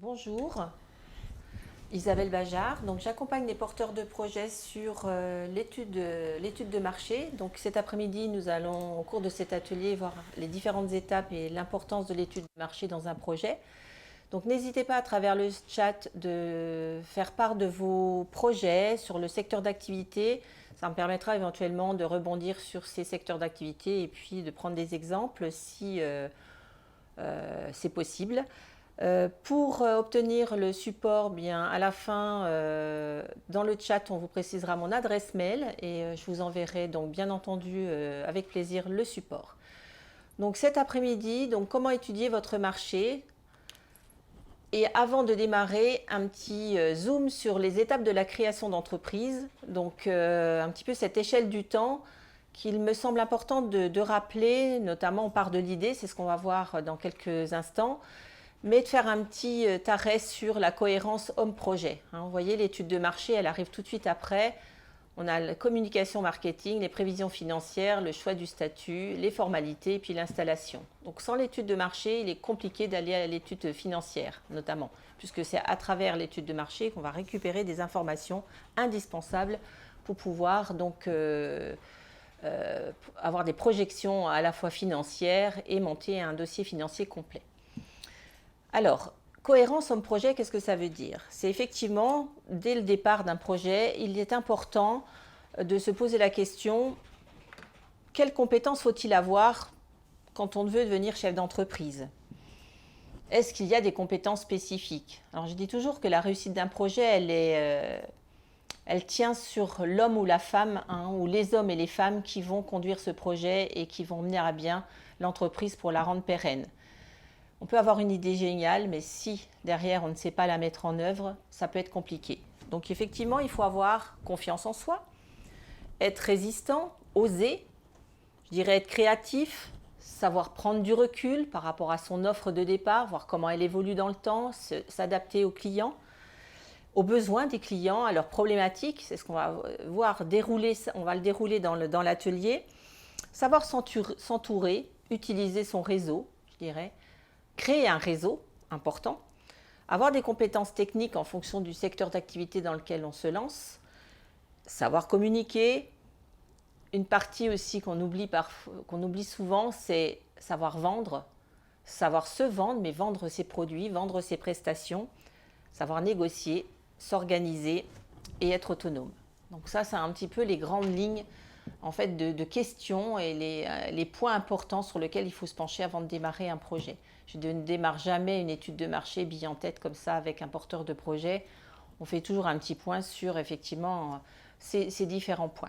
Bonjour, Isabelle Bajard. Donc, j'accompagne les porteurs de projets sur l'étude de marché. Donc, cet après-midi, nous allons, au cours de cet atelier, voir les différentes étapes et l'importance de l'étude de marché dans un projet. Donc, n'hésitez pas à travers le chat de faire part de vos projets sur le secteur d'activité. Ça me permettra éventuellement de rebondir sur ces secteurs d'activité et puis de prendre des exemples si c'est possible. Pour obtenir le support, bien à la fin, dans le chat, on vous précisera mon adresse mail et je vous enverrai donc bien entendu avec plaisir le support. Donc cet après-midi, donc comment étudier votre marché? Et avant de démarrer, un petit zoom sur les étapes de la création d'entreprise. Donc un petit peu cette échelle du temps qu'il me semble important de rappeler, notamment on part de l'idée, c'est ce qu'on va voir dans quelques instants, mais de faire un petit arrêt sur la cohérence homme-projet. Vous voyez, l'étude de marché, elle arrive tout de suite après. On a la communication marketing, les prévisions financières, le choix du statut, les formalités et puis l'installation. Donc sans l'étude de marché, il est compliqué d'aller à l'étude financière, notamment, puisque c'est à travers l'étude de marché qu'on va récupérer des informations indispensables pour pouvoir donc avoir des projections à la fois financières et monter un dossier financier complet. Alors, cohérence homme-projet, qu'est-ce que ça veut dire? C'est effectivement, dès le départ d'un projet, il est important de se poser la question, quelles compétences faut-il avoir quand on veut devenir chef d'entreprise? Est-ce qu'il y a des compétences spécifiques? Alors, je dis toujours que la réussite d'un projet, elle tient sur l'homme ou la femme, ou les hommes et les femmes qui vont conduire ce projet et qui vont mener à bien l'entreprise pour la rendre pérenne. On peut avoir une idée géniale, mais si derrière on ne sait pas la mettre en œuvre, ça peut être compliqué. Donc effectivement, il faut avoir confiance en soi, être résistant, oser, je dirais être créatif, savoir prendre du recul par rapport à son offre de départ, voir comment elle évolue dans le temps, s'adapter aux clients, aux besoins des clients, à leurs problématiques. C'est ce qu'on va voir dérouler, on va le dérouler dans l'atelier. Savoir s'entourer, utiliser son réseau, je dirais. Créer un réseau important, avoir des compétences techniques en fonction du secteur d'activité dans lequel on se lance, savoir communiquer. Une partie aussi qu'on oublie souvent, c'est savoir vendre, savoir se vendre, mais vendre ses produits, vendre ses prestations, savoir négocier, s'organiser et être autonome. Donc ça, c'est un petit peu les grandes lignes en fait, de questions et les points importants sur lesquels il faut se pencher avant de démarrer un projet. Je ne démarre jamais une étude de marché bille en tête comme ça avec un porteur de projet. On fait toujours un petit point sur effectivement ces différents points.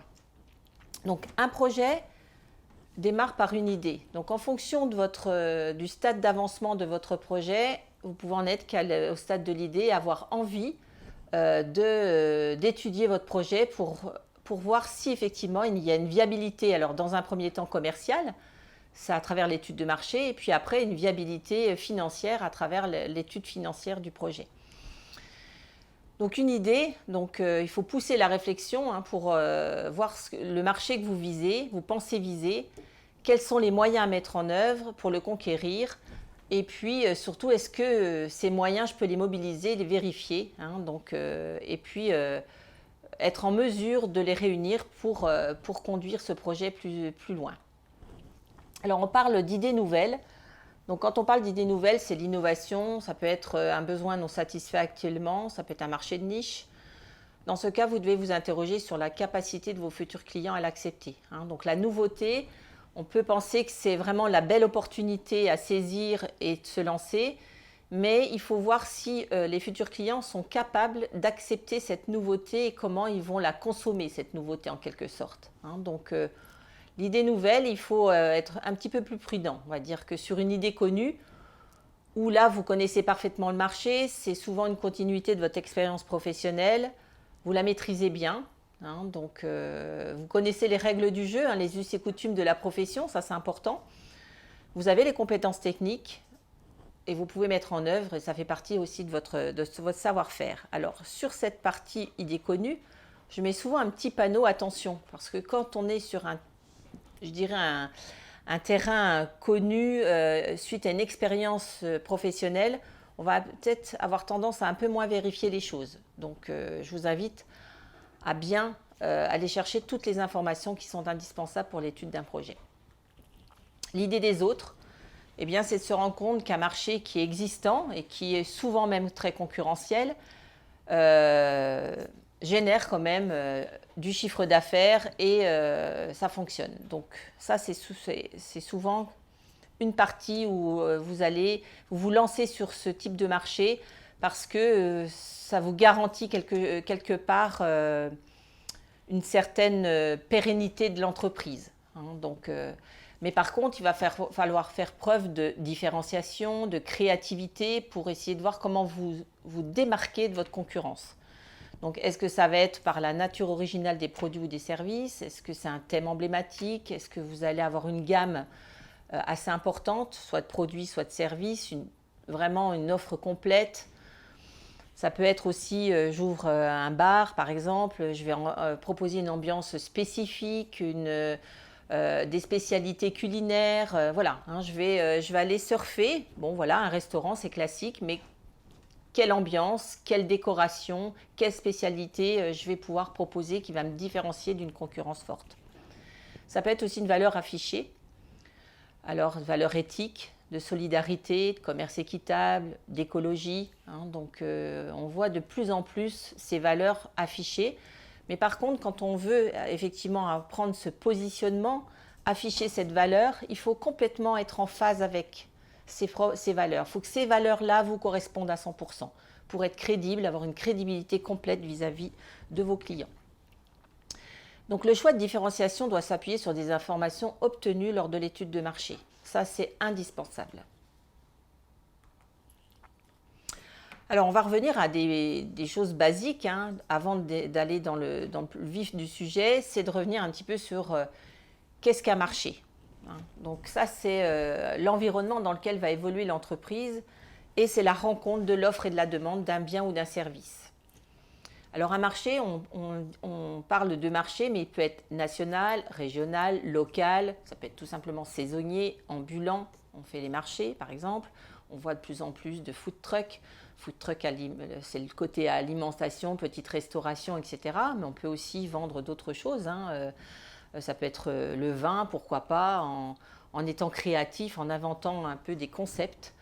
Donc un projet démarre par une idée. Donc en fonction du stade d'avancement de votre projet, vous pouvez en être qu'au stade de l'idée, avoir envie d'étudier votre projet pour voir si effectivement il y a une viabilité, alors dans un premier temps commercial, c'est à travers l'étude de marché, et puis après une viabilité financière à travers l'étude financière du projet. Donc une idée, il faut pousser la réflexion pour voir le marché que vous pensez viser, quels sont les moyens à mettre en œuvre pour le conquérir, et puis surtout est-ce que ces moyens je peux les mobiliser, les vérifier, et puis être en mesure de les réunir pour conduire ce projet plus loin. Alors on parle d'idées nouvelles. Donc quand on parle d'idées nouvelles, c'est l'innovation, ça peut être un besoin non satisfait actuellement, ça peut être un marché de niche. Dans ce cas, vous devez vous interroger sur la capacité de vos futurs clients à l'accepter. Donc la nouveauté, on peut penser que c'est vraiment la belle opportunité à saisir et de se lancer, mais il faut voir si les futurs clients sont capables d'accepter cette nouveauté et comment ils vont la consommer, cette nouveauté en quelque sorte. L'idée nouvelle, il faut être un petit peu plus prudent. On va dire que sur une idée connue, où là vous connaissez parfaitement le marché, c'est souvent une continuité de votre expérience professionnelle, vous la maîtrisez bien, vous connaissez les règles du jeu, les us et coutumes de la profession, ça c'est important. Vous avez les compétences techniques et vous pouvez mettre en œuvre, et ça fait partie aussi de votre savoir-faire. Alors sur cette partie idée connue, je mets souvent un petit panneau attention, parce que quand on est sur un terrain connu suite à une expérience professionnelle, on va peut-être avoir tendance à un peu moins vérifier les choses. Donc, je vous invite à bien aller chercher toutes les informations qui sont indispensables pour l'étude d'un projet. L'idée des autres, eh bien, c'est de se rendre compte qu'un marché qui est existant et qui est souvent même très concurrentiel génère quand même du chiffre d'affaires et ça fonctionne. Donc ça, c'est souvent une partie où vous allez vous lancer sur ce type de marché parce que ça vous garantit quelque part une certaine pérennité de l'entreprise. Donc, mais par contre, il va falloir faire preuve de différenciation, de créativité pour essayer de voir comment vous démarquer de votre concurrence. Donc, est-ce que ça va être par la nature originale des produits ou des services? Est-ce que c'est un thème emblématique? Est-ce que vous allez avoir une gamme assez importante, soit de produits, soit de services, vraiment une offre complète? Ça peut être aussi, j'ouvre un bar par exemple, je vais proposer une ambiance spécifique, des spécialités culinaires, voilà, je vais aller surfer. Bon voilà, un restaurant c'est classique, mais quelle ambiance, quelle décoration, quelle spécialité je vais pouvoir proposer qui va me différencier d'une concurrence forte. Ça peut être aussi une valeur affichée, alors valeur éthique, de solidarité, de commerce équitable, d'écologie. Donc on voit de plus en plus ces valeurs affichées. Mais par contre, quand on veut effectivement prendre ce positionnement, afficher cette valeur, il faut complètement être en phase avec ces valeurs. Il faut que ces valeurs-là vous correspondent à 100% pour être crédible, avoir une crédibilité complète vis-à-vis de vos clients. Donc le choix de différenciation doit s'appuyer sur des informations obtenues lors de l'étude de marché. Ça, c'est indispensable. Alors, on va revenir à des choses basiques avant d'aller dans le vif du sujet. C'est de revenir un petit peu sur qu'est-ce qu'un marché. Donc ça, c'est l'environnement dans lequel va évoluer l'entreprise et c'est la rencontre de l'offre et de la demande d'un bien ou d'un service. Alors un marché, on parle de marché, mais il peut être national, régional, local, ça peut être tout simplement saisonnier, ambulant, on fait les marchés par exemple, on voit de plus en plus de food trucks. Food truck, c'est le côté alimentation, petite restauration, etc. Mais on peut aussi vendre d'autres choses. Ça peut être le vin, pourquoi pas, en étant créatif, en inventant un peu des concepts.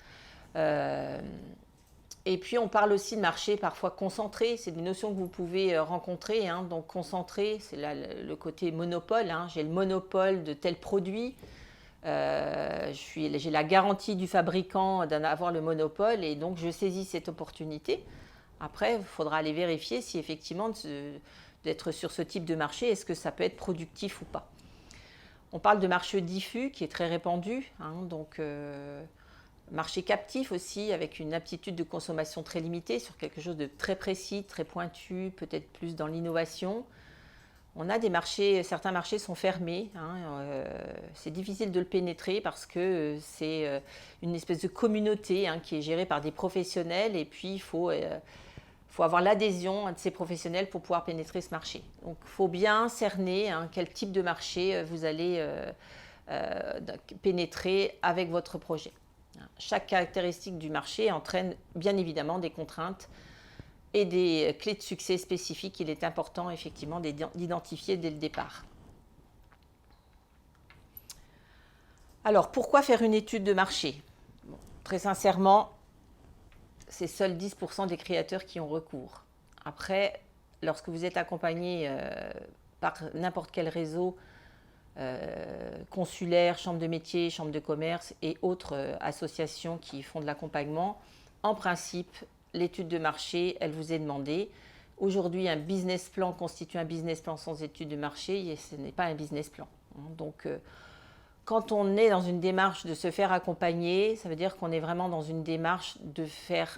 Et puis, on parle aussi de marché parfois concentré. C'est des notions que vous pouvez rencontrer. Donc, concentré, c'est le côté monopole. J'ai le monopole de tel produit. J'ai la garantie du fabricant d'avoir le monopole et donc je saisis cette opportunité. Après, il faudra aller vérifier si effectivement d'être sur ce type de marché, est-ce que ça peut être productif ou pas. On parle de marché diffus qui est très répandu, donc marché captif aussi avec une aptitude de consommation très limitée sur quelque chose de très précis, très pointu, peut-être plus dans l'innovation. On a des marchés, certains marchés sont fermés, c'est difficile de le pénétrer parce que c'est une espèce de communauté qui est gérée par des professionnels et puis il faut avoir l'adhésion de ces professionnels pour pouvoir pénétrer ce marché. Donc il faut bien cerner quel type de marché vous allez pénétrer avec votre projet. Chaque caractéristique du marché entraîne bien évidemment des contraintes et des clés de succès spécifiques qu'il est important effectivement d'identifier dès le départ. Alors, pourquoi faire une étude de marché? Très sincèrement, c'est seuls 10% des créateurs qui ont recours. Après, lorsque vous êtes accompagné par n'importe quel réseau consulaire, chambre de métier, chambre de commerce et autres associations qui font de l'accompagnement, en principe, l'étude de marché, elle vous est demandée. Aujourd'hui, un business plan constitue un business plan sans étude de marché et ce n'est pas un business plan. Donc, quand on est dans une démarche de se faire accompagner, ça veut dire qu'on est vraiment dans une démarche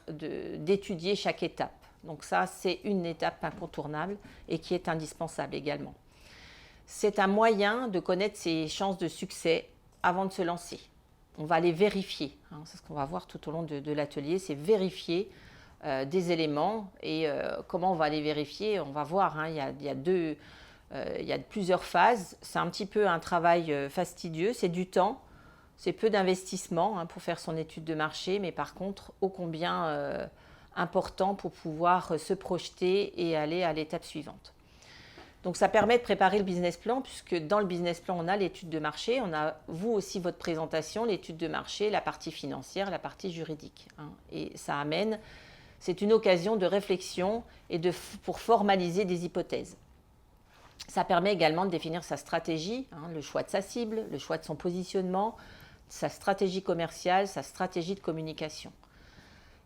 d'étudier chaque étape. Donc ça, c'est une étape incontournable et qui est indispensable également. C'est un moyen de connaître ses chances de succès avant de se lancer. On va les vérifier. C'est ce qu'on va voir tout au long de l'atelier, c'est vérifier des éléments et comment on va les vérifier. On va voir, il y a plusieurs phases. C'est un petit peu un travail fastidieux, c'est du temps. C'est peu d'investissement pour faire son étude de marché, mais par contre, ô combien important pour pouvoir se projeter et aller à l'étape suivante. Donc ça permet de préparer le business plan, puisque dans le business plan, on a l'étude de marché, on a vous aussi votre présentation, l'étude de marché, la partie financière, la partie juridique. Et ça amène, c'est une occasion de réflexion et pour formaliser des hypothèses. Ça permet également de définir sa stratégie, le choix de sa cible, le choix de son positionnement, sa stratégie commerciale, sa stratégie de communication.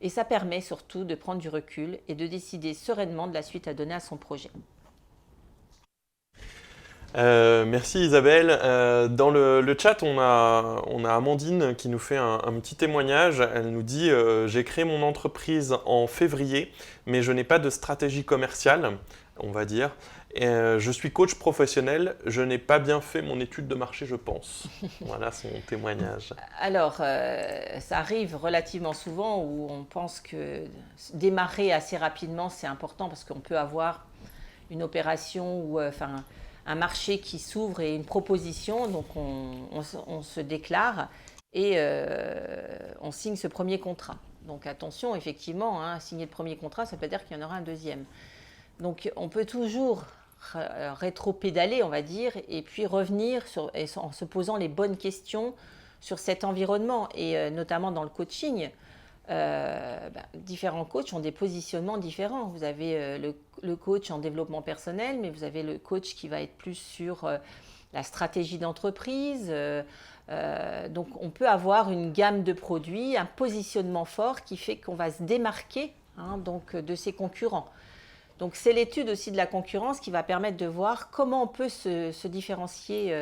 Et ça permet surtout de prendre du recul et de décider sereinement de la suite à donner à son projet. Merci Isabelle. Dans le chat, on a Amandine qui nous fait un petit témoignage. Elle nous dit j'ai créé mon entreprise en février, mais je n'ai pas de stratégie commerciale, on va dire. Je suis coach professionnel, je n'ai pas bien fait mon étude de marché, je pense. Voilà son témoignage. Alors, ça arrive relativement souvent où on pense que démarrer assez rapidement, c'est important parce qu'on peut avoir une opération ou un marché qui s'ouvre et une proposition, donc on se déclare et on signe ce premier contrat. Donc attention, effectivement, signer le premier contrat, ça peut dire qu'il y en aura un deuxième. Donc on peut toujours rétro-pédaler, on va dire, et puis revenir en se posant les bonnes questions sur cet environnement. Et notamment dans le coaching, différents coachs ont des positionnements différents. Vous avez le coach en développement personnel, mais vous avez le coach qui va être plus sur la stratégie d'entreprise. Donc on peut avoir une gamme de produits, un positionnement fort qui fait qu'on va se démarquer donc, de ses concurrents. Donc c'est l'étude aussi de la concurrence qui va permettre de voir comment on peut se différencier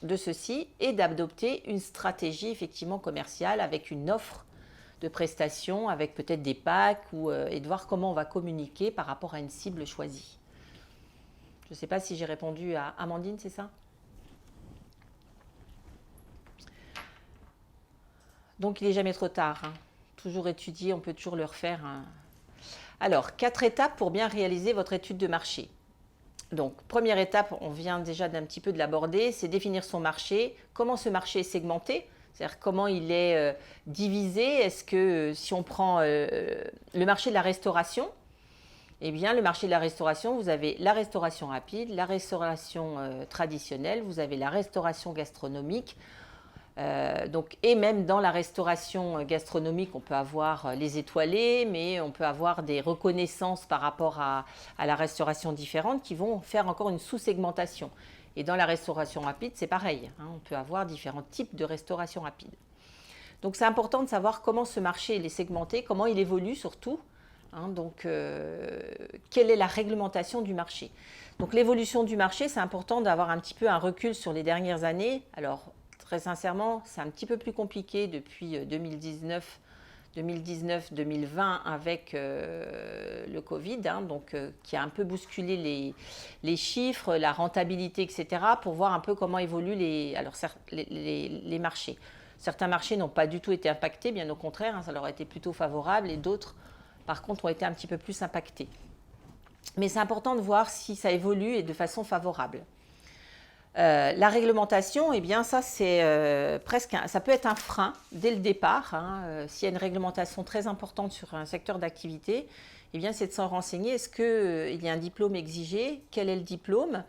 de ceci et d'adopter une stratégie effectivement commerciale avec une offre de prestations, avec peut-être des packs et de voir comment on va communiquer par rapport à une cible choisie. Je ne sais pas si j'ai répondu à Amandine, c'est ça ? Donc il n'est jamais trop tard. Toujours étudier, on peut toujours le refaire. Alors, 4 étapes pour bien réaliser votre étude de marché. Donc, première étape, on vient déjà d'un petit peu de l'aborder, c'est définir son marché. Comment ce marché est segmenté ? C'est-à-dire comment il est divisé. Est-ce que si on prend le marché de la restauration, eh bien le marché de la restauration, vous avez la restauration rapide, la restauration traditionnelle, vous avez la restauration gastronomique. Et même dans la restauration gastronomique, on peut avoir les étoilés, mais on peut avoir des reconnaissances par rapport à la restauration différente qui vont faire encore une sous-segmentation. Et dans la restauration rapide, c'est pareil. On peut avoir différents types de restauration rapide. Donc c'est important de savoir comment ce marché est segmenté, comment il évolue surtout. Quelle est la réglementation du marché ? Donc l'évolution du marché, c'est important d'avoir un petit peu un recul sur les dernières années. Alors très sincèrement, c'est un petit peu plus compliqué depuis 2019-2020 avec le Covid, qui a un peu bousculé les chiffres, la rentabilité, etc., pour voir un peu comment évoluent les marchés. Certains marchés n'ont pas du tout été impactés, bien au contraire, ça leur a été plutôt favorable, et d'autres, par contre, ont été un petit peu plus impactés. Mais c'est important de voir si ça évolue et de façon favorable. La réglementation, eh bien ça c'est ça peut être un frein dès le départ. S'il y a une réglementation très importante sur un secteur d'activité, eh bien c'est de s'en renseigner. Est-ce qu'il y a un diplôme exigé ? Quel est le diplôme ?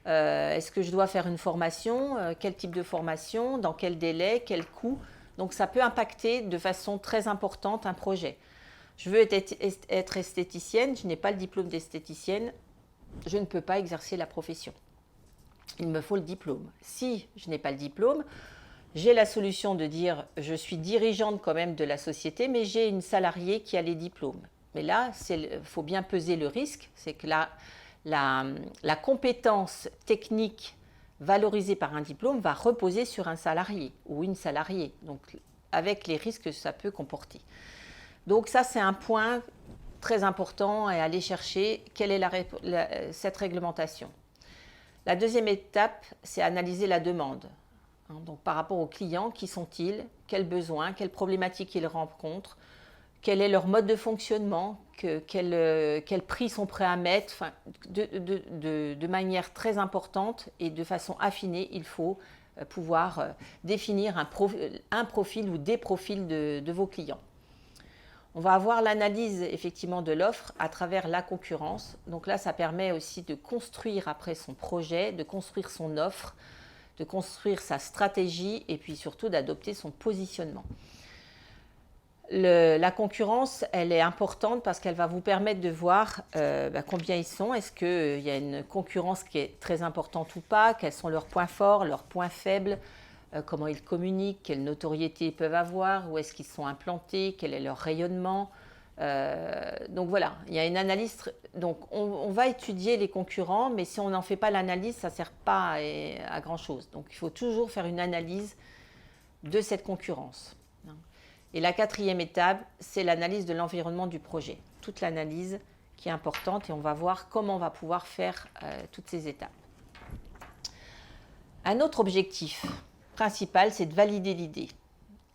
Est-ce que je dois faire une formation ? Quel type de formation ? Dans quel délai ? Quel coût ? Donc ça peut impacter de façon très importante un projet. Je veux être esthéticienne, je n'ai pas le diplôme d'esthéticienne, je ne peux pas exercer la profession. Il me faut le diplôme. Si je n'ai pas le diplôme, j'ai la solution de dire je suis dirigeante quand même de la société, mais j'ai une salariée qui a les diplômes. Mais là, il faut bien peser le risque, c'est que la compétence technique valorisée par un diplôme va reposer sur un salarié ou une salariée, donc avec les risques que ça peut comporter. Donc ça, c'est un point très important à aller chercher. Quelle est cette réglementation ? La deuxième étape, c'est analyser la demande. Donc, par rapport aux clients, qui sont-ils ? Quels besoins ? Quelles problématiques ils rencontrent ? Quel est leur mode de fonctionnement ? Quel prix sont prêts à mettre ? De manière très importante et de façon affinée, il faut pouvoir définir un profil ou des profils de vos clients. On va avoir l'analyse effectivement de l'offre à travers la concurrence. Donc là, ça permet aussi de construire après son projet, de construire son offre, de construire sa stratégie et puis surtout d'adopter son positionnement. La concurrence, elle est importante parce qu'elle va vous permettre de voir combien ils sont. Est-ce qu'il y a une concurrence qui est très importante ou pas? Quels sont leurs points forts, leurs points faibles? Comment ils communiquent, quelle notoriété ils peuvent avoir, où est-ce qu'ils sont implantés, quel est leur rayonnement. Donc voilà, il y a une analyse. Donc on va étudier les concurrents, mais si on n'en fait pas l'analyse, ça ne sert pas à grand-chose. Donc il faut toujours faire une analyse de cette concurrence. Et la quatrième étape, c'est l'analyse de l'environnement du projet. Toute l'analyse qui est importante et on va voir comment on va pouvoir faire toutes ces étapes. Un autre objectif principal, c'est de valider l'idée.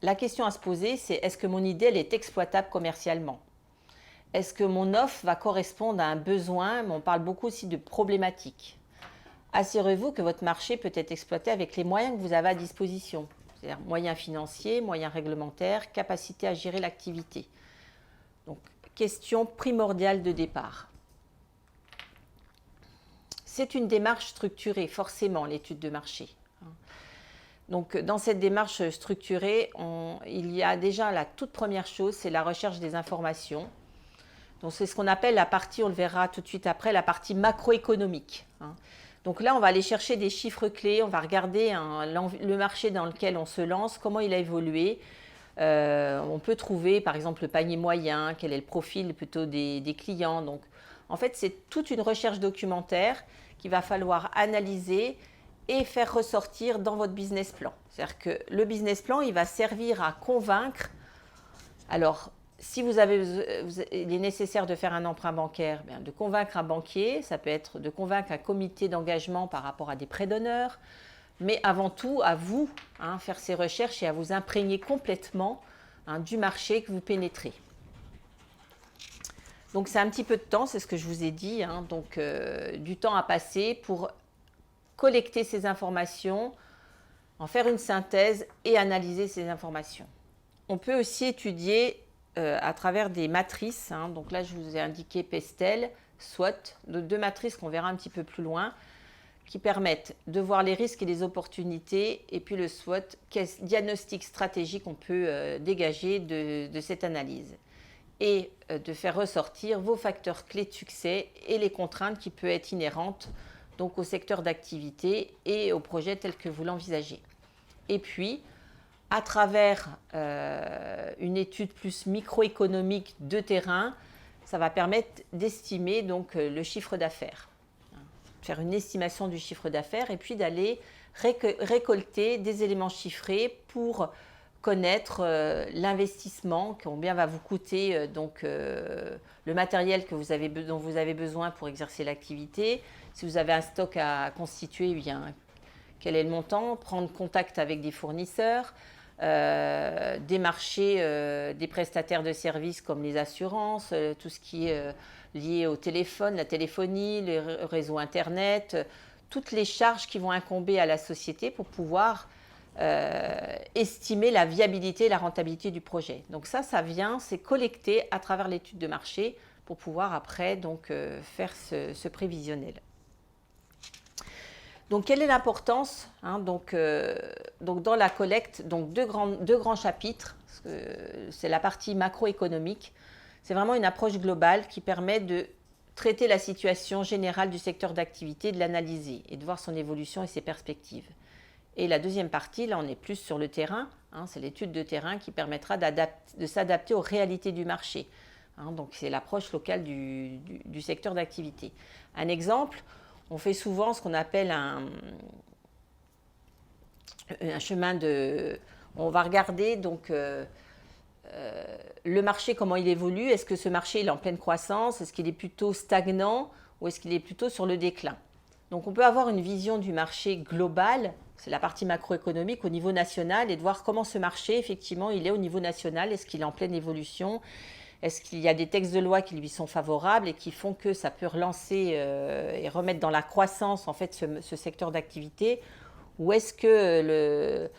La question à se poser, c'est est-ce que mon idée elle est exploitable commercialement? Est-ce que mon offre va correspondre à un besoin? Mais on parle beaucoup aussi de problématiques. Assurez-vous que votre marché peut être exploité avec les moyens que vous avez à disposition, c'est-à-dire moyens financiers, moyens réglementaires, capacité à gérer l'activité. Donc, question primordiale de départ. C'est une démarche structurée, forcément, l'étude de marché. Donc, dans cette démarche structurée, il y a déjà la toute première chose, c'est la recherche des informations. Donc, c'est ce qu'on appelle la partie, on le verra tout de suite après, la partie macroéconomique. Donc là, on va aller chercher des chiffres clés, on va regarder le marché dans lequel on se lance, comment il a évolué. On peut trouver, par exemple, le panier moyen, quel est le profil plutôt des clients. Donc, en fait, c'est toute une recherche documentaire qu'il va falloir analyser et faire ressortir dans votre business plan. C'est-à-dire que le business plan, il va servir à convaincre. Alors, si il est nécessaire de faire un emprunt bancaire, bien, de convaincre un banquier, ça peut être de convaincre un comité d'engagement par rapport à des prêts d'honneur, mais avant tout, à vous, faire ces recherches et à vous imprégner complètement du marché que vous pénétrez. Donc, c'est un petit peu de temps, c'est ce que je vous ai dit, donc du temps à passer pour collecter ces informations, en faire une synthèse et analyser ces informations. On peut aussi étudier à travers des matrices. Donc là, je vous ai indiqué Pestel, SWOT, deux matrices qu'on verra un petit peu plus loin, qui permettent de voir les risques et les opportunités, et puis le SWOT, quel diagnostic stratégique on peut dégager de cette analyse, et de faire ressortir vos facteurs clés de succès et les contraintes qui peuvent être inhérentes donc au secteur d'activité et au projet tel que vous l'envisagez. Et puis, à travers une étude plus microéconomique de terrain, ça va permettre d'estimer donc le chiffre d'affaires. Faire une estimation du chiffre d'affaires et puis d'aller récolter des éléments chiffrés pour connaître l'investissement, combien va vous coûter le matériel dont vous avez besoin pour exercer l'activité. Si vous avez un stock à constituer, bien, quel est le montant? Prendre contact avec des fournisseurs, démarcher des prestataires de services comme les assurances, tout ce qui est lié au téléphone, la téléphonie, le réseau Internet, toutes les charges qui vont incomber à la société pour pouvoir estimer la viabilité et la rentabilité du projet. Donc c'est collecté à travers l'étude de marché pour pouvoir après faire ce prévisionnel. Donc, quelle est l'importance donc dans la collecte, donc deux grands chapitres. C'est la partie macroéconomique. C'est vraiment une approche globale qui permet de traiter la situation générale du secteur d'activité, de l'analyser et de voir son évolution et ses perspectives. Et la deuxième partie, là, on est plus sur le terrain. C'est l'étude de terrain qui permettra de s'adapter aux réalités du marché. Donc, c'est l'approche locale du secteur d'activité. Un exemple. On fait souvent ce qu'on appelle un chemin de... On va regarder donc le marché, comment il évolue. Est-ce que ce marché il est en pleine croissance? Est-ce qu'il est plutôt stagnant ou est-ce qu'il est plutôt sur le déclin? Donc on peut avoir une vision du marché global, c'est la partie macroéconomique au niveau national, et de voir comment ce marché, effectivement, il est au niveau national. Est-ce qu'il est en pleine évolution? Est-ce qu'il y a des textes de loi qui lui sont favorables et qui font que ça peut relancer et remettre dans la croissance en fait ce secteur d'activité? ou est-ce que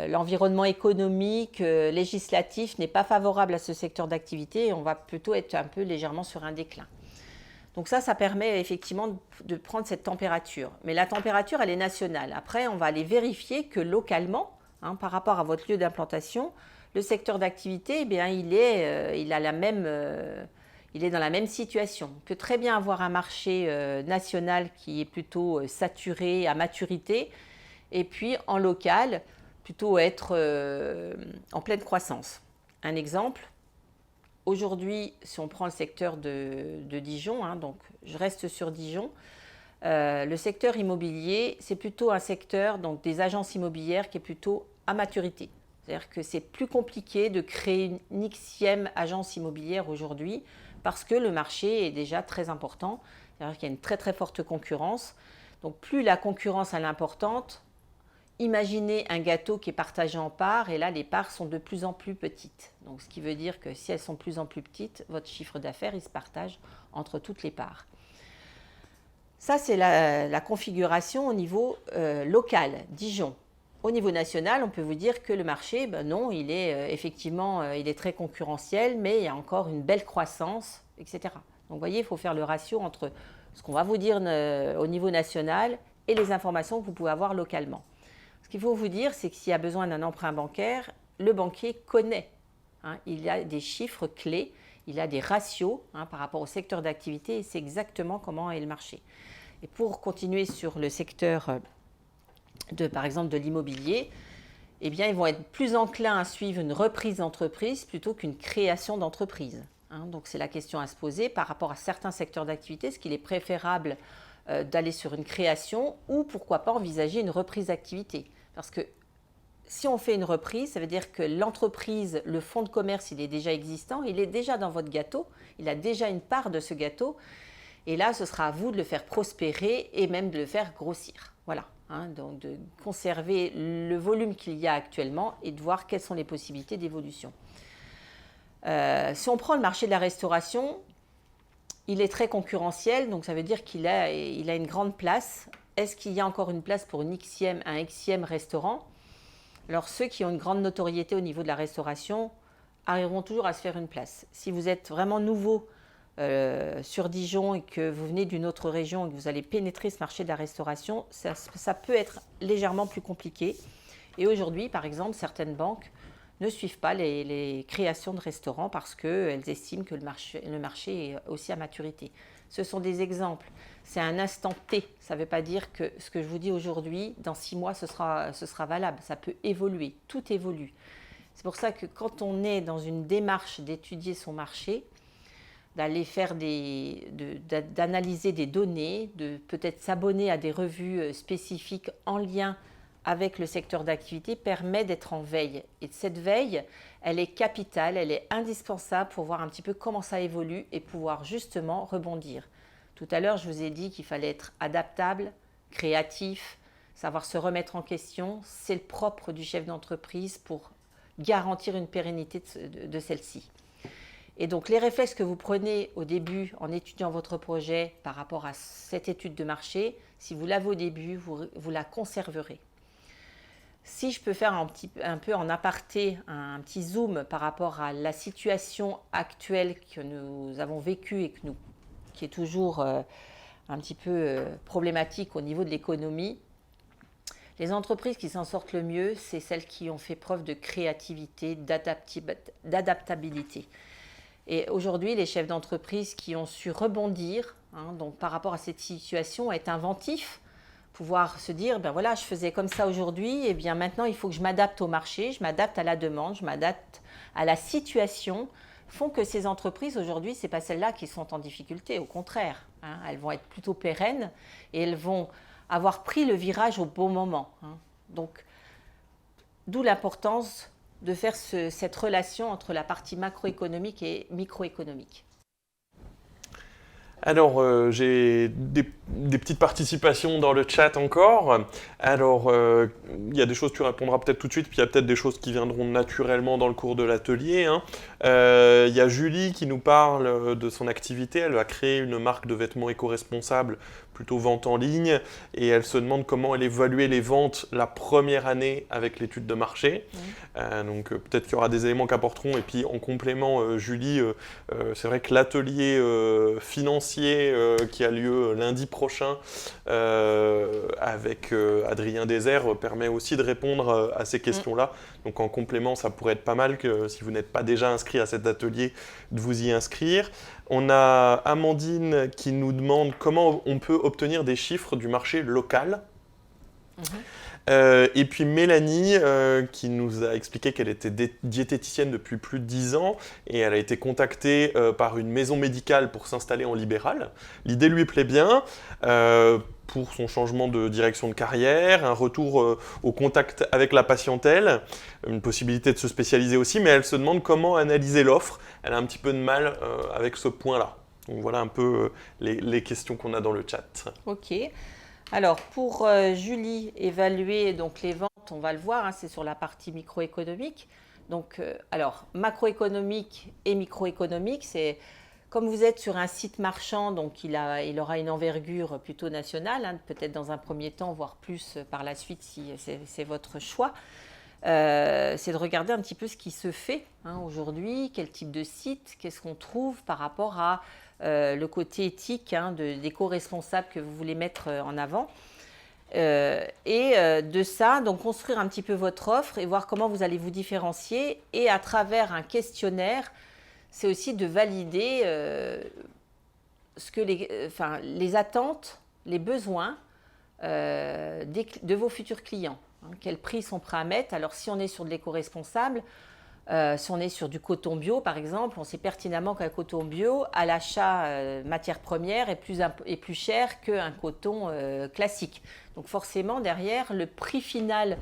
l'environnement économique, législatif n'est pas favorable à ce secteur d'activité et on va plutôt être un peu légèrement sur un déclin. Donc ça permet effectivement de prendre cette température. Mais la température, elle est nationale. Après, on va aller vérifier que localement, par rapport à votre lieu d'implantation, le secteur d'activité, eh bien, il est dans la même situation. On peut très bien avoir un marché national qui est plutôt saturé, à maturité, et puis en local, plutôt être en pleine croissance. Un exemple, aujourd'hui, si on prend le secteur de Dijon, donc je reste sur Dijon, le secteur immobilier, c'est plutôt un secteur donc, des agences immobilières qui est plutôt à maturité. C'est-à-dire que c'est plus compliqué de créer une Xème agence immobilière aujourd'hui parce que le marché est déjà très important. C'est-à-dire qu'il y a une très très forte concurrence. Donc plus la concurrence est importante, imaginez un gâteau qui est partagé en parts et là les parts sont de plus en plus petites. Donc ce qui veut dire que si elles sont de plus en plus petites, votre chiffre d'affaires il se partage entre toutes les parts. Ça c'est la configuration au niveau local, Dijon. Au niveau national, on peut vous dire que le marché, non, il est effectivement il est très concurrentiel, mais il y a encore une belle croissance, etc. Donc vous voyez, il faut faire le ratio entre ce qu'on va vous dire au niveau national et les informations que vous pouvez avoir localement. Ce qu'il faut vous dire, c'est que s'il y a besoin d'un emprunt bancaire, le banquier connaît. Il a des chiffres clés, il a des ratios par rapport au secteur d'activité et c'est exactement comment est le marché. Et pour continuer sur le secteur par exemple de l'immobilier, eh bien, ils vont être plus enclins à suivre une reprise d'entreprise plutôt qu'une création d'entreprise. Donc c'est la question à se poser par rapport à certains secteurs d'activité, est-ce qu'il est préférable d'aller sur une création ou pourquoi pas envisager une reprise d'activité. Parce que si on fait une reprise, ça veut dire que l'entreprise, le fonds de commerce, il est déjà existant, il est déjà dans votre gâteau, il a déjà une part de ce gâteau. Et là, ce sera à vous de le faire prospérer et même de le faire grossir. Voilà, donc de conserver le volume qu'il y a actuellement et de voir quelles sont les possibilités d'évolution. Si on prend le marché de la restauration, il est très concurrentiel, donc ça veut dire qu'il a une grande place. Est-ce qu'il y a encore une place pour un Xème restaurant? Alors ceux qui ont une grande notoriété au niveau de la restauration arriveront toujours à se faire une place. Si vous êtes vraiment nouveau sur Dijon et que vous venez d'une autre région et que vous allez pénétrer ce marché de la restauration, ça peut être légèrement plus compliqué. Et aujourd'hui, par exemple, certaines banques ne suivent pas les créations de restaurants parce qu'elles estiment que le marché est aussi à maturité. Ce sont des exemples. C'est un instant T. Ça ne veut pas dire que ce que je vous dis aujourd'hui, dans 6 mois, ce sera valable. Ça peut évoluer. Tout évolue. C'est pour ça que quand on est dans une démarche d'étudier son marché, d'aller faire d'analyser des données, de peut-être s'abonner à des revues spécifiques en lien avec le secteur d'activité permet d'être en veille. Et cette veille, elle est capitale, elle est indispensable pour voir un petit peu comment ça évolue et pouvoir justement rebondir. Tout à l'heure, je vous ai dit qu'il fallait être adaptable, créatif, savoir se remettre en question. C'est le propre du chef d'entreprise pour garantir une pérennité de celle-ci. Et donc, les réflexes que vous prenez au début en étudiant votre projet par rapport à cette étude de marché, si vous l'avez au début, vous la conserverez. Si je peux faire un peu en aparté, un petit zoom par rapport à la situation actuelle que nous avons vécue et qui est toujours un petit peu problématique au niveau de l'économie, les entreprises qui s'en sortent le mieux, c'est celles qui ont fait preuve de créativité, d'adaptabilité. Et aujourd'hui, les chefs d'entreprise qui ont su rebondir donc par rapport à cette situation, être inventifs, pouvoir se dire, ben voilà, je faisais comme ça aujourd'hui, et bien maintenant il faut que je m'adapte au marché, je m'adapte à la demande, je m'adapte à la situation, font que ces entreprises aujourd'hui, ce n'est pas celles-là qui sont en difficulté, au contraire, elles vont être plutôt pérennes et elles vont avoir pris le virage au bon moment. Donc, d'où l'importance de faire cette relation entre la partie macroéconomique et microéconomique. Alors, j'ai des petites participations dans le chat encore. Alors, il y a des choses que tu répondras peut-être tout de suite, puis il y a peut-être des choses qui viendront naturellement dans le cours de l'atelier. Il y a Julie qui nous parle de son activité. Elle a créé une marque de vêtements éco-responsables plutôt vente en ligne, et elle se demande comment elle évaluait les ventes la première année avec l'étude de marché. Donc peut-être qu'il y aura des éléments qu'apporteront. Et puis en complément, Julie, c'est vrai que l'atelier financier qui a lieu lundi prochain avec Adrien Désert permet aussi de répondre à ces questions-là. Donc en complément, ça pourrait être pas mal que si vous n'êtes pas déjà inscrit à cet atelier, de vous y inscrire. On a Amandine qui nous demande comment on peut obtenir des chiffres du marché local. Et puis Mélanie qui nous a expliqué qu'elle était diététicienne depuis plus de 10 ans et elle a été contactée par une maison médicale pour s'installer en libéral. L'idée lui plaît bien pour son changement de direction de carrière, un retour au contact avec la patientèle, une possibilité de se spécialiser aussi, mais elle se demande comment analyser l'offre. Elle a un petit peu de mal avec ce point-là. Donc voilà un peu les questions qu'on a dans le chat. Ok. Alors, pour Julie, évaluer donc les ventes, on va le voir, hein, c'est sur la partie microéconomique. Donc, alors, macroéconomique et microéconomique, c'est comme vous êtes sur un site marchand, donc il aura une envergure plutôt nationale, hein, peut-être dans un premier temps, voire plus par la suite si c'est votre choix. C'est de regarder un petit peu ce qui se fait aujourd'hui, quel type de site, qu'est-ce qu'on trouve par rapport à le côté éthique d'éco-responsable que vous voulez mettre en avant. De ça, donc construire un petit peu votre offre et voir comment vous allez vous différencier. Et à travers un questionnaire, c'est aussi de valider ce que les attentes, les besoins de vos futurs clients. Quel prix ils sont prêts à mettre. Alors si on est sur de l'éco-responsable, si on est sur du coton bio par exemple, on sait pertinemment qu'un coton bio à l'achat matière première est plus cher qu'un coton classique. Donc forcément derrière le prix final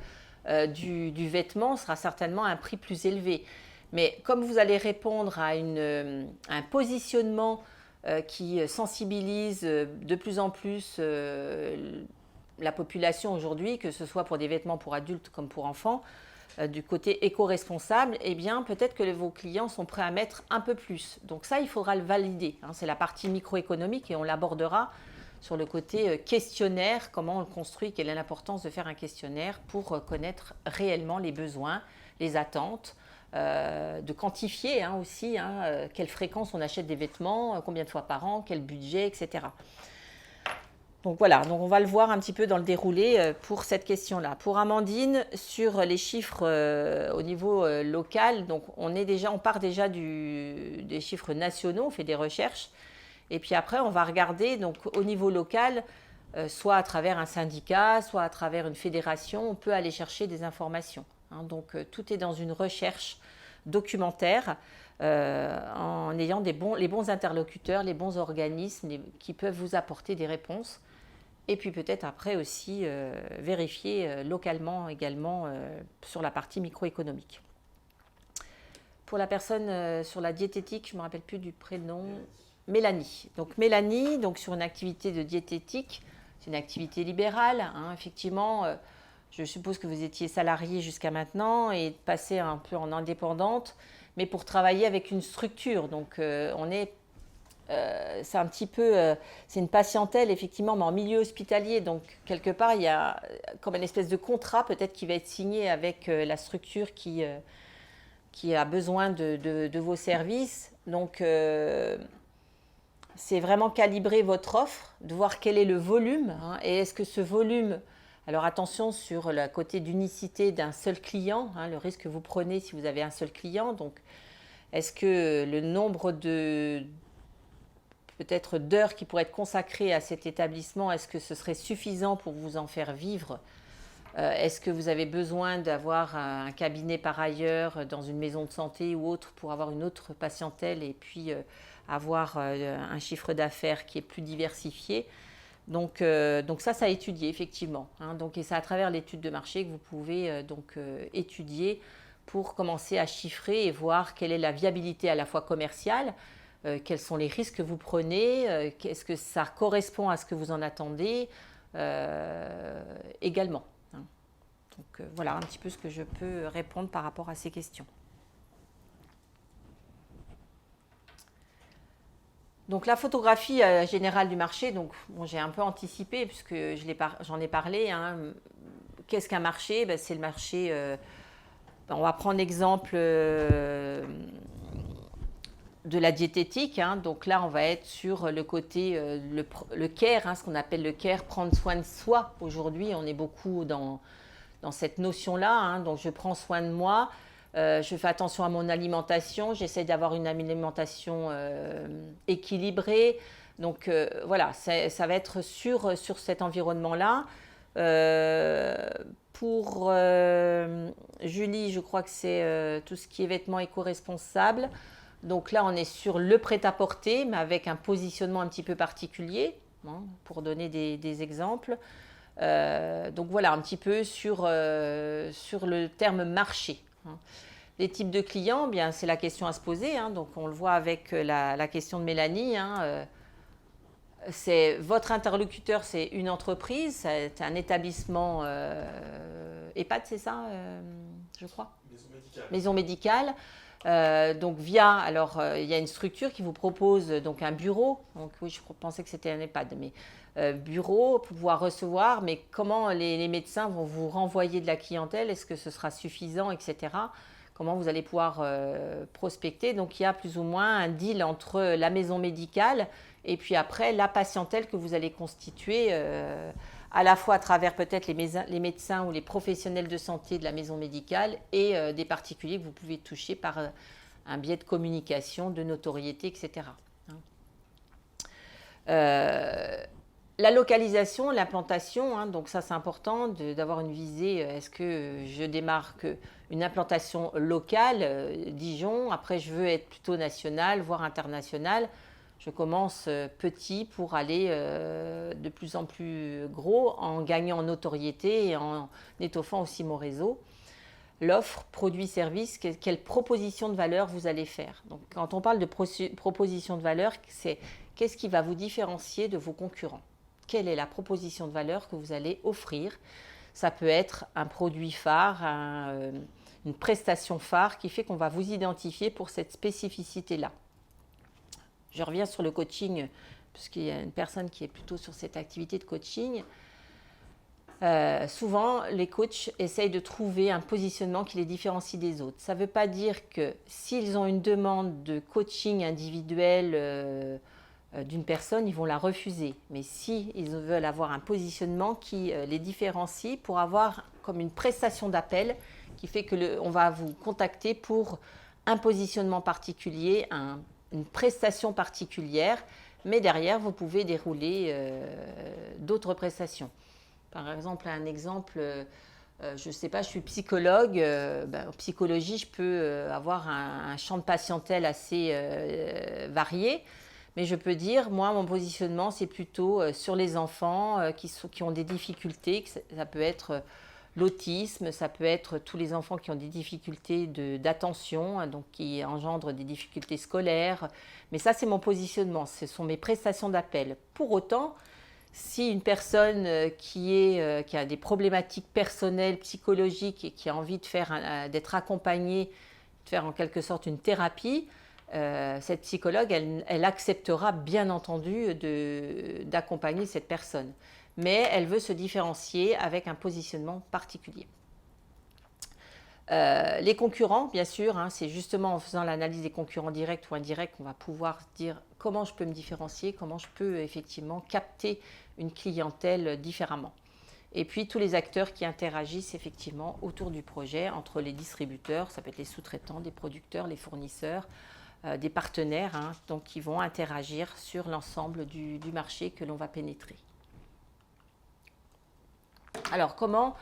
du vêtement sera certainement un prix plus élevé. Mais comme vous allez répondre à un positionnement qui sensibilise de plus en plus la population aujourd'hui, que ce soit pour des vêtements pour adultes comme pour enfants, du côté éco-responsable, eh bien peut-être que vos clients sont prêts à mettre un peu plus. Donc ça, il faudra le valider. C'est la partie microéconomique et on l'abordera sur le côté questionnaire, comment on le construit, quelle est l'importance de faire un questionnaire pour connaître réellement les besoins, les attentes, de quantifier aussi quelle fréquence on achète des vêtements, combien de fois par an, quel budget, etc. Donc voilà, donc on va le voir un petit peu dans le déroulé pour cette question-là. Pour Amandine, sur les chiffres au niveau local, donc on part déjà des chiffres nationaux, on fait des recherches, et puis après on va regarder donc au niveau local, soit à travers un syndicat, soit à travers une fédération, on peut aller chercher des informations. Donc tout est dans une recherche documentaire en ayant les bons interlocuteurs, les bons organismes qui peuvent vous apporter des réponses. Et puis peut-être après aussi vérifier localement également sur la partie microéconomique. Pour la personne sur la diététique, je ne me rappelle plus du prénom, Mélanie. Donc Mélanie, donc sur une activité de diététique, c'est une activité libérale. Effectivement, je suppose que vous étiez salarié jusqu'à maintenant et passé un peu en indépendante, mais pour travailler avec une structure. Donc c'est un petit peu, c'est une patientèle effectivement, mais en milieu hospitalier. Donc quelque part, il y a comme une espèce de contrat peut-être qui va être signé avec la structure qui a besoin de vos services. Donc c'est vraiment calibrer votre offre, de voir quel est le volume et est-ce que ce volume. Alors attention sur le côté d'unicité d'un seul client, le risque que vous prenez si vous avez un seul client. Donc est-ce que le nombre peut-être d'heures qui pourraient être consacrées à cet établissement, est-ce que ce serait suffisant pour vous en faire vivre ? Est-ce que vous avez besoin d'avoir un cabinet par ailleurs dans une maison de santé ou autre pour avoir une autre patientèle et puis avoir un chiffre d'affaires qui est plus diversifié ? Donc ça a étudié effectivement. Et c'est à travers l'étude de marché que vous pouvez étudier pour commencer à chiffrer et voir quelle est la viabilité à la fois commerciale, quels sont les risques que vous prenez, est-ce que ça correspond à ce que vous en attendez également. Donc voilà un petit peu ce que je peux répondre par rapport à ces questions. Donc la photographie générale du marché, donc bon, j'ai un peu anticipé puisque j'en ai parlé. Hein. Qu'est-ce qu'un marché? Ben, c'est le marché. On va prendre l'exemple de la diététique. Hein. Donc là, on va être sur le côté le care, hein, ce qu'on appelle le care, prendre soin de soi. Aujourd'hui, on est beaucoup dans cette notion-là. Hein. Donc je prends soin de moi. Je fais attention à mon alimentation, j'essaie d'avoir une alimentation équilibrée. Donc voilà, ça va être sur cet environnement-là. Pour Julie, je crois que c'est tout ce qui est vêtements éco-responsables. Donc là, on est sur le prêt-à-porter, mais avec un positionnement un petit peu particulier, hein, pour donner des exemples. Donc voilà, un petit peu sur le terme marché. Hein. Les types de clients, bien, c'est la question à se poser. Hein. Donc on le voit avec la question de Mélanie. Hein. C'est votre interlocuteur, c'est une entreprise, c'est un établissement EHPAD, c'est ça, je crois. Maison médicale. Donc alors il y a une structure qui vous propose donc un bureau. Donc oui, je pensais que c'était un EHPAD, mais bureau pour pouvoir recevoir. Mais comment les médecins vont vous renvoyer de la clientèle? Est-ce que ce sera suffisant, etc. Comment vous allez pouvoir prospecter? Donc il y a plus ou moins un deal entre la maison médicale et puis après la patientèle que vous allez constituer à la fois à travers peut-être les médecins ou les professionnels de santé de la maison médicale et des particuliers que vous pouvez toucher par un biais de communication, de notoriété, etc. La localisation, l'implantation, hein, donc ça c'est important d'avoir une visée. Est-ce que je démarre une implantation locale, Dijon, après je veux être plutôt nationale, voire internationale. Je commence petit pour aller de plus en plus gros en gagnant en notoriété et en étoffant aussi mon réseau. L'offre, produit, service, quelle proposition de valeur vous allez faire. Donc, quand on parle de proposition de valeur, c'est qu'est-ce qui va vous différencier de vos concurrents? Quelle est la proposition de valeur que vous allez offrir? Ça peut être un produit phare, une prestation phare qui fait qu'on va vous identifier pour cette spécificité-là. Je reviens sur le coaching, puisqu'il y a une personne qui est plutôt sur cette activité de coaching. Souvent, les coachs essayent de trouver un positionnement qui les différencie des autres. Ça ne veut pas dire que s'ils ont une demande de coaching individuel d'une personne, ils vont la refuser. Mais si ils veulent avoir un positionnement qui les différencie pour avoir comme une prestation d'appel qui fait qu'on va vous contacter pour un positionnement particulier, une prestation particulière, mais derrière, vous pouvez dérouler d'autres prestations. Par exemple, un exemple, je ne sais pas, je suis psychologue. En psychologie, je peux avoir un champ de patientèle assez varié, mais je peux dire, moi, mon positionnement, c'est plutôt sur les enfants qui ont des difficultés. Ça peut être l'autisme, ça peut être tous les enfants qui ont des difficultés d'attention, donc qui engendrent des difficultés scolaires. Mais ça, c'est mon positionnement, ce sont mes prestations d'appel. Pour autant, si une personne qui a des problématiques personnelles, psychologiques et qui a envie d'être accompagnée, de faire en quelque sorte une thérapie, cette psychologue, elle acceptera bien entendu d'accompagner cette personne. Mais elle veut se différencier avec un positionnement particulier. Les concurrents, bien sûr, hein, c'est justement en faisant l'analyse des concurrents directs ou indirects qu'on va pouvoir dire comment je peux me différencier, comment je peux effectivement capter une clientèle différemment. Et puis tous les acteurs qui interagissent effectivement autour du projet, entre les distributeurs, ça peut être les sous-traitants, des producteurs, les fournisseurs, des partenaires, hein, donc qui vont interagir sur l'ensemble du marché que l'on va pénétrer. Alors comment,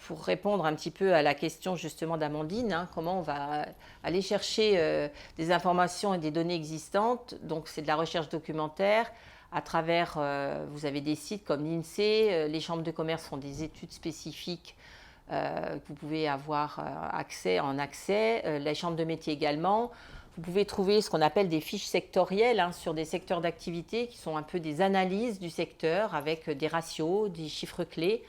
pour répondre un petit peu à la question justement d'Amandine, hein, comment on va aller chercher des informations et des données existantes? Donc c'est de la recherche documentaire à travers, vous avez des sites comme l'INSEE, les chambres de commerce font des études spécifiques que vous pouvez avoir accès, les chambres de métier également. Vous pouvez trouver ce qu'on appelle des fiches sectorielles hein, sur des secteurs d'activité qui sont un peu des analyses du secteur avec des ratios, des chiffres clés.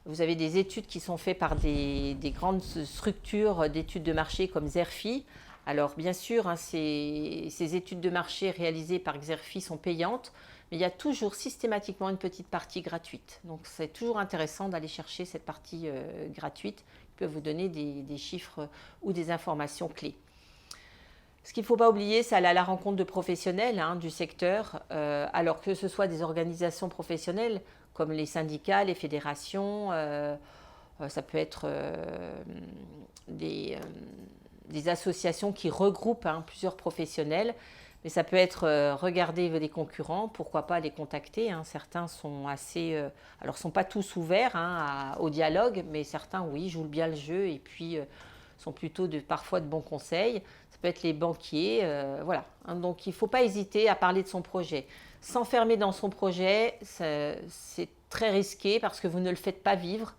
Vous avez des études qui sont faites par des grandes structures d'études de marché comme Zerfi Alors bien sûr, hein, ces études de marché réalisées par Xerfi sont payantes, mais il y a toujours systématiquement une petite partie gratuite. Donc c'est toujours intéressant d'aller chercher cette partie gratuite qui peut vous donner des chiffres ou des informations clés. Ce qu'il ne faut pas oublier, c'est aller à la rencontre de professionnels hein, du secteur, alors que ce soit des organisations professionnelles comme les syndicats, les fédérations, ça peut être des associations qui regroupent hein, plusieurs professionnels, mais ça peut être regarder des concurrents, pourquoi pas les contacter. Hein. Certains sont sont pas tous ouverts hein, au dialogue, mais certains, oui, jouent bien le jeu et puis sont plutôt parfois de bons conseils. Ça peut être les banquiers, voilà. Hein, donc il ne faut pas hésiter à parler de son projet. S'enfermer dans son projet, c'est très risqué parce que vous ne le faites pas vivre.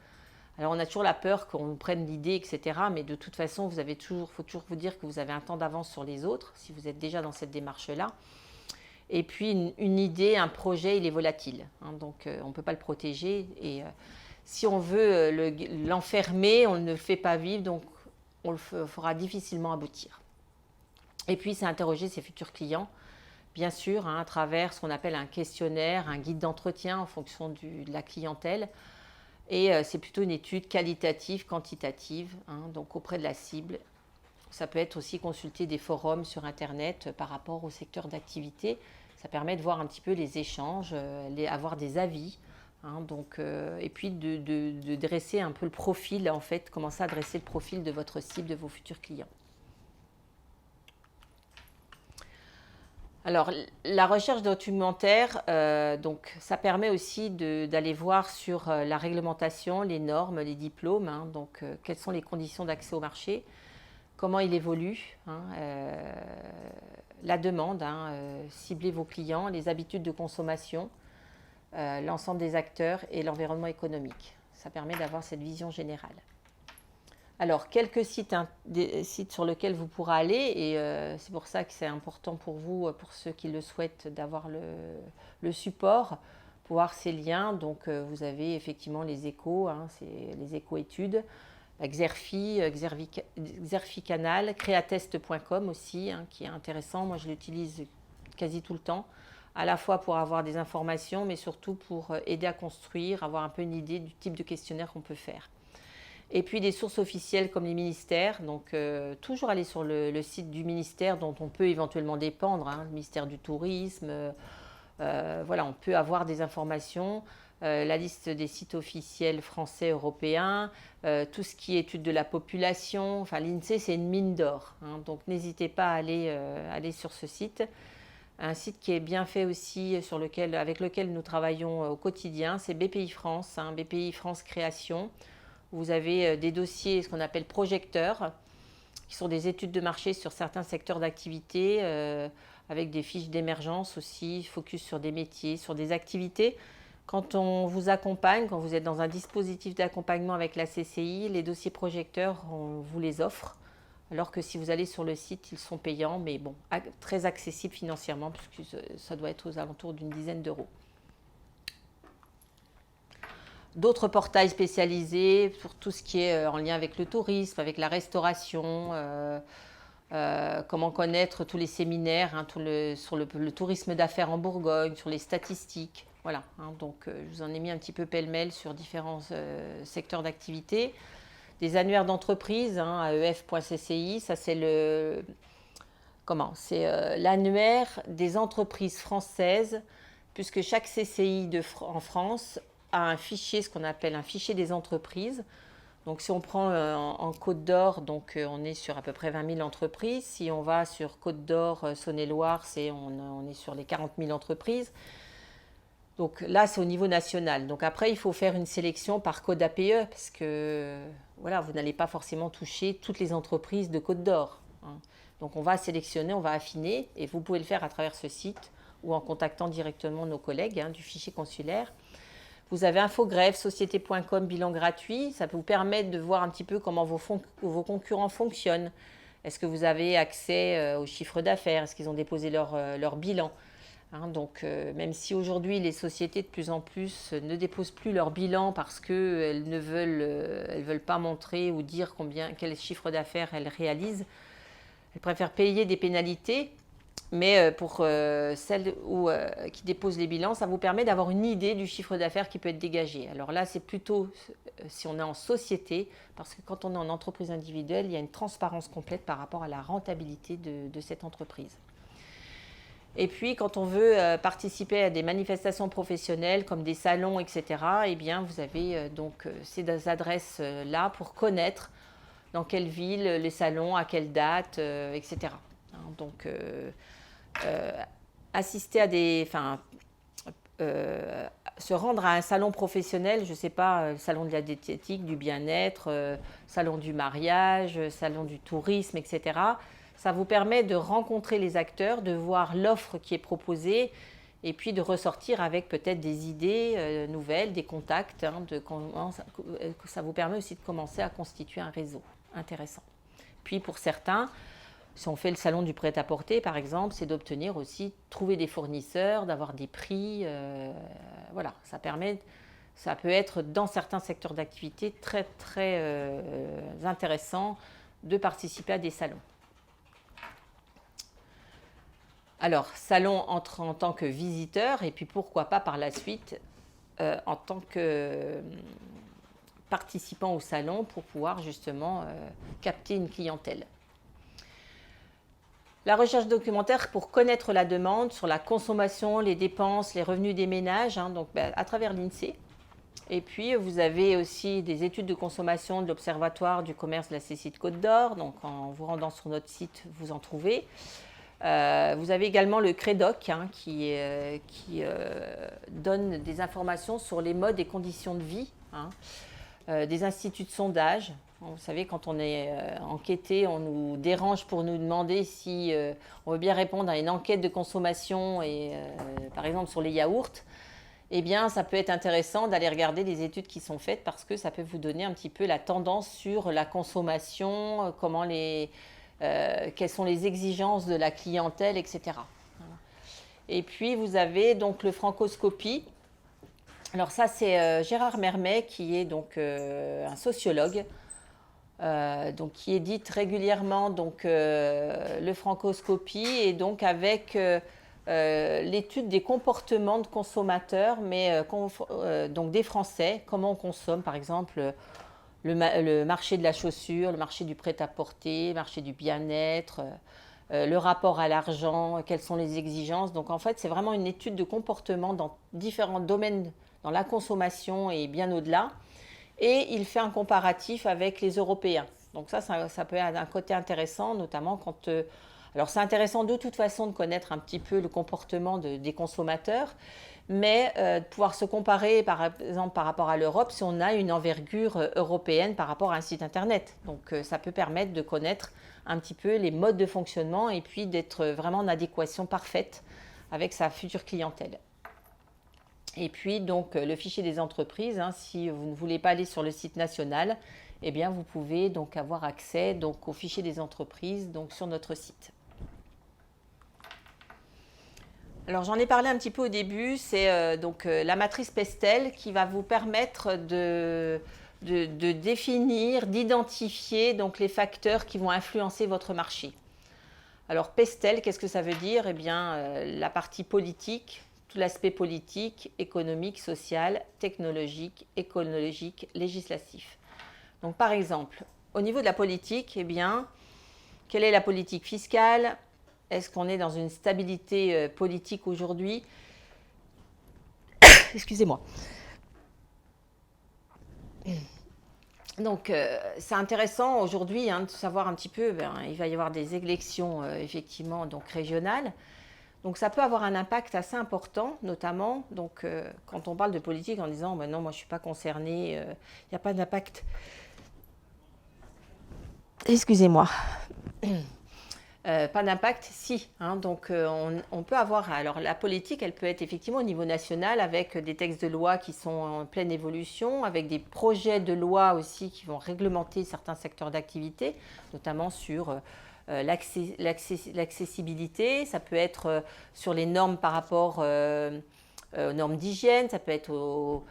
Alors on a toujours la peur qu'on prenne l'idée, etc. Mais de toute façon, faut toujours vous dire que vous avez un temps d'avance sur les autres, si vous êtes déjà dans cette démarche-là. Et puis une idée, un projet, il est volatile. Hein, donc on ne peut pas le protéger. Et si on veut l'enfermer, on ne le fait pas vivre, donc on le fera difficilement aboutir. Et puis c'est interroger ses futurs clients, bien sûr, hein, à travers ce qu'on appelle un questionnaire, un guide d'entretien en fonction de la clientèle. Et c'est plutôt une étude qualitative, quantitative, hein, donc auprès de la cible. Ça peut être aussi consulter des forums sur Internet par rapport au secteur d'activité. Ça permet de voir un petit peu les échanges, avoir des avis. Hein, donc, et puis de dresser un peu le profil, en fait, commencer à dresser le profil de votre cible, de vos futurs clients. Alors, la recherche documentaire, donc, ça permet aussi d'aller voir sur la réglementation, les normes, les diplômes, hein, donc quelles sont les conditions d'accès au marché, comment il évolue, hein, la demande, hein, cibler vos clients, les habitudes de consommation, l'ensemble des acteurs et l'environnement économique. Ça permet d'avoir cette vision générale. Alors, quelques sites, des sites sur lesquels vous pourrez aller, et c'est pour ça que c'est important pour vous, pour ceux qui le souhaitent, d'avoir le support, pour voir ces liens. Donc, vous avez effectivement les échos, hein, c'est les éco-études, Xerfi, Xerfi Canal, créatest.com aussi, hein, qui est intéressant. Moi, je l'utilise quasi tout le temps, à la fois pour avoir des informations, mais surtout pour aider à construire, avoir un peu une idée du type de questionnaire qu'on peut faire. Et puis des sources officielles comme les ministères, donc toujours aller sur le site du ministère dont on peut éventuellement dépendre, hein, le ministère du Tourisme, voilà, on peut avoir des informations, la liste des sites officiels français, européens, tout ce qui est étude de la population, enfin l'INSEE c'est une mine d'or, hein, donc n'hésitez pas à aller sur ce site. Un site qui est bien fait aussi, avec lequel nous travaillons au quotidien, c'est BPI France, hein, BPI France Création. Vous avez des dossiers, ce qu'on appelle projecteurs, qui sont des études de marché sur certains secteurs d'activité, avec des fiches d'émergence aussi, focus sur des métiers, sur des activités. Quand on vous accompagne, quand vous êtes dans un dispositif d'accompagnement avec la CCI, les dossiers projecteurs, on vous les offre. Alors que si vous allez sur le site, ils sont payants, mais bon, très accessibles financièrement, puisque ça doit être aux alentours d'une dizaine d'euros. D'autres portails spécialisés pour tout ce qui est en lien avec le tourisme, avec la restauration, comment connaître tous les séminaires hein, sur le tourisme d'affaires en Bourgogne, sur les statistiques. Voilà, hein, donc je vous en ai mis un petit peu pêle-mêle sur différents secteurs d'activité. Des annuaires d'entreprise, hein, aef.cci, ça c'est l'annuaire des entreprises françaises, puisque chaque CCI en France a un fichier, ce qu'on appelle un fichier des entreprises. Donc si on prend en Côte d'Or, donc on est sur à peu près 20 000 entreprises. Si on va sur Côte d'Or, Saône-et-Loire, on est sur les 40 000 entreprises. Donc là, c'est au niveau national. Donc après, il faut faire une sélection par code APE, parce que voilà, vous n'allez pas forcément toucher toutes les entreprises de Côte d'Or, hein. Donc on va sélectionner, on va affiner, et vous pouvez le faire à travers ce site ou en contactant directement nos collègues hein, du fichier consulaire. Vous avez Infogreffe, société.com, bilan gratuit. Ça peut vous permettre de voir un petit peu comment vos concurrents fonctionnent. Est-ce que vous avez accès au chiffre d'affaires? Est-ce qu'ils ont déposé leur bilan? Hein, donc, même si aujourd'hui les sociétés de plus en plus ne déposent plus leur bilan parce qu'elles elles veulent pas montrer ou dire quel chiffre d'affaires elles réalisent, elles préfèrent payer des pénalités. Mais pour celles qui déposent les bilans, ça vous permet d'avoir une idée du chiffre d'affaires qui peut être dégagé. Alors là, c'est plutôt si on est en société, parce que quand on est en entreprise individuelle, il y a une transparence complète par rapport à la rentabilité de cette entreprise. Et puis, quand on veut participer à des manifestations professionnelles, comme des salons, etc., eh bien, vous avez donc ces adresses-là pour connaître dans quelle ville, les salons, à quelle date, etc. Donc, assister à se rendre à un salon professionnel, je ne sais pas, salon de la diététique, du bien-être, salon du mariage, salon du tourisme, etc. Ça vous permet de rencontrer les acteurs, de voir l'offre qui est proposée et puis de ressortir avec peut-être des idées nouvelles, des contacts. Ça vous permet aussi de commencer à constituer un réseau intéressant. Puis pour certains, si on fait le salon du prêt-à-porter, par exemple, c'est d'obtenir aussi, trouver des fournisseurs, d'avoir des prix. Voilà, ça peut être dans certains secteurs d'activité très, très intéressant de participer à des salons. Alors, salon en tant que visiteur, et puis pourquoi pas par la suite en tant que participant au salon pour pouvoir justement capter une clientèle. La recherche documentaire pour connaître la demande sur la consommation, les dépenses, les revenus des ménages, donc à travers l'INSEE. Et puis, vous avez aussi des études de consommation de l'Observatoire du commerce de la Cécile Côte d'Or. Donc, en vous rendant sur notre site, vous en trouvez. Vous avez également le CREDOC qui donne des informations sur les modes et conditions de vie. Des instituts de sondage. Vous savez, quand on est enquêté, on nous dérange pour nous demander si on veut bien répondre à une enquête de consommation, et, par exemple sur les yaourts. Eh bien, ça peut être intéressant d'aller regarder les études qui sont faites parce que ça peut vous donner un petit peu la tendance sur la consommation, quelles sont les exigences de la clientèle, etc. Voilà. Et puis, vous avez donc le Francoscopie. Alors ça, c'est Gérard Mermet qui est donc un sociologue, qui édite régulièrement le Francoscopie, et donc avec l'étude des comportements de consommateurs, mais donc des Français, comment on consomme, par exemple le marché de la chaussure, le marché du prêt-à-porter, le marché du bien-être, le rapport à l'argent, quelles sont les exigences. Donc en fait, c'est vraiment une étude de comportement dans différents domaines, dans la consommation et bien au-delà. Et il fait un comparatif avec les Européens. Donc ça peut être un côté intéressant, notamment quand... alors c'est intéressant de toute façon de connaître un petit peu le comportement des consommateurs, mais de pouvoir se comparer par exemple par rapport à l'Europe si on a une envergure européenne par rapport à un site internet. Donc ça peut permettre de connaître un petit peu les modes de fonctionnement et puis d'être vraiment en adéquation parfaite avec sa future clientèle. Et puis donc le fichier des entreprises, si vous ne voulez pas aller sur le site national, eh bien vous pouvez donc avoir accès au fichier des entreprises sur notre site. Alors j'en ai parlé un petit peu au début, c'est la matrice Pestel qui va vous permettre de définir, d'identifier les facteurs qui vont influencer votre marché. Alors Pestel, qu'est-ce que ça veut dire ? Eh bien la partie politique, tout l'aspect politique, économique, social, technologique, écologique, législatif. Donc par exemple, au niveau de la politique, eh bien, quelle est la politique fiscale ? Est-ce qu'on est dans une stabilité politique aujourd'hui ? Excusez-moi. Donc, c'est intéressant aujourd'hui de savoir un petit peu, il va y avoir des élections effectivement régionales. Donc, ça peut avoir un impact assez important, notamment quand on parle de politique en disant non, moi je ne suis pas concernée, il n'y a pas d'impact. Excusez-moi. Pas d'impact, si. On peut avoir. Alors, la politique, elle peut être effectivement au niveau national avec des textes de loi qui sont en pleine évolution, avec des projets de loi aussi qui vont réglementer certains secteurs d'activité, notamment sur l'accessibilité. Ça peut être sur les normes par rapport aux normes d'hygiène, ça peut être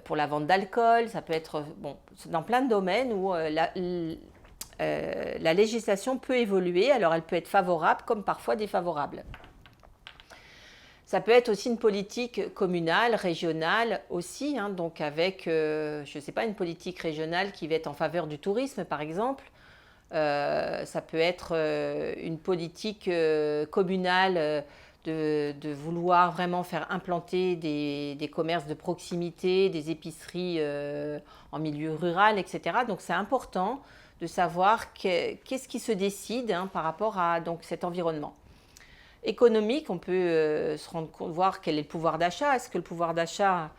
pour la vente d'alcool, ça peut être dans plein de domaines où la législation peut évoluer, alors elle peut être favorable comme parfois défavorable. Ça peut être aussi une politique communale, régionale aussi, hein, donc avec, je ne sais pas, une politique régionale qui va être en faveur du tourisme par exemple. Ça peut être une politique communale de vouloir vraiment faire implanter des commerces de proximité, des épiceries en milieu rural, etc. Donc c'est important de savoir qu'est-ce qui se décide hein, par rapport à donc, cet environnement. Économique, on peut se rendre compte, voir quel est le pouvoir d'achat. Est-ce que le pouvoir d'achat,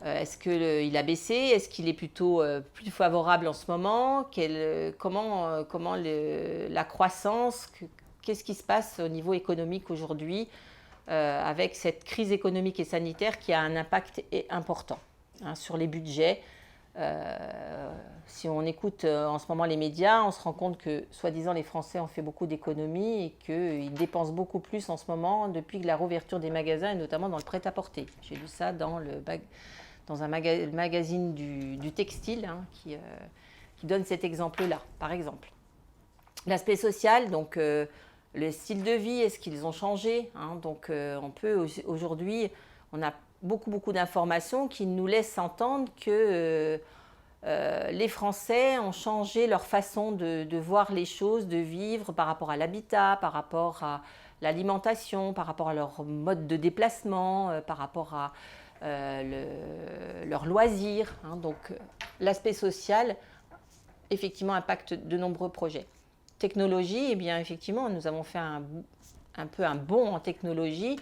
est-ce qu'il a baissé? Est-ce qu'il est plutôt plus favorable en ce moment? Comment la croissance, qu'est-ce qui se passe au niveau économique aujourd'hui avec cette crise économique et sanitaire qui a un impact important hein, sur les budgets? Si on écoute en ce moment les médias, on se rend compte que, soi-disant, les Français ont fait beaucoup d'économies et qu'ils dépensent beaucoup plus en ce moment depuis que la réouverture des magasins, et notamment dans le prêt-à-porter. J'ai lu ça dans un magazine du textile hein, qui donne cet exemple-là, par exemple. L'aspect social, donc le style de vie, est-ce qu'ils ont changé hein, donc on peut aujourd'hui, on a beaucoup d'informations qui nous laissent entendre que les Français ont changé leur façon de voir les choses, de vivre par rapport à l'habitat, par rapport à l'alimentation, par rapport à leur mode de déplacement, par rapport à leurs loisirs. Hein. Donc l'aspect social, effectivement, impacte de nombreux projets. Technologie, eh bien, effectivement, nous avons fait un peu un bond en technologie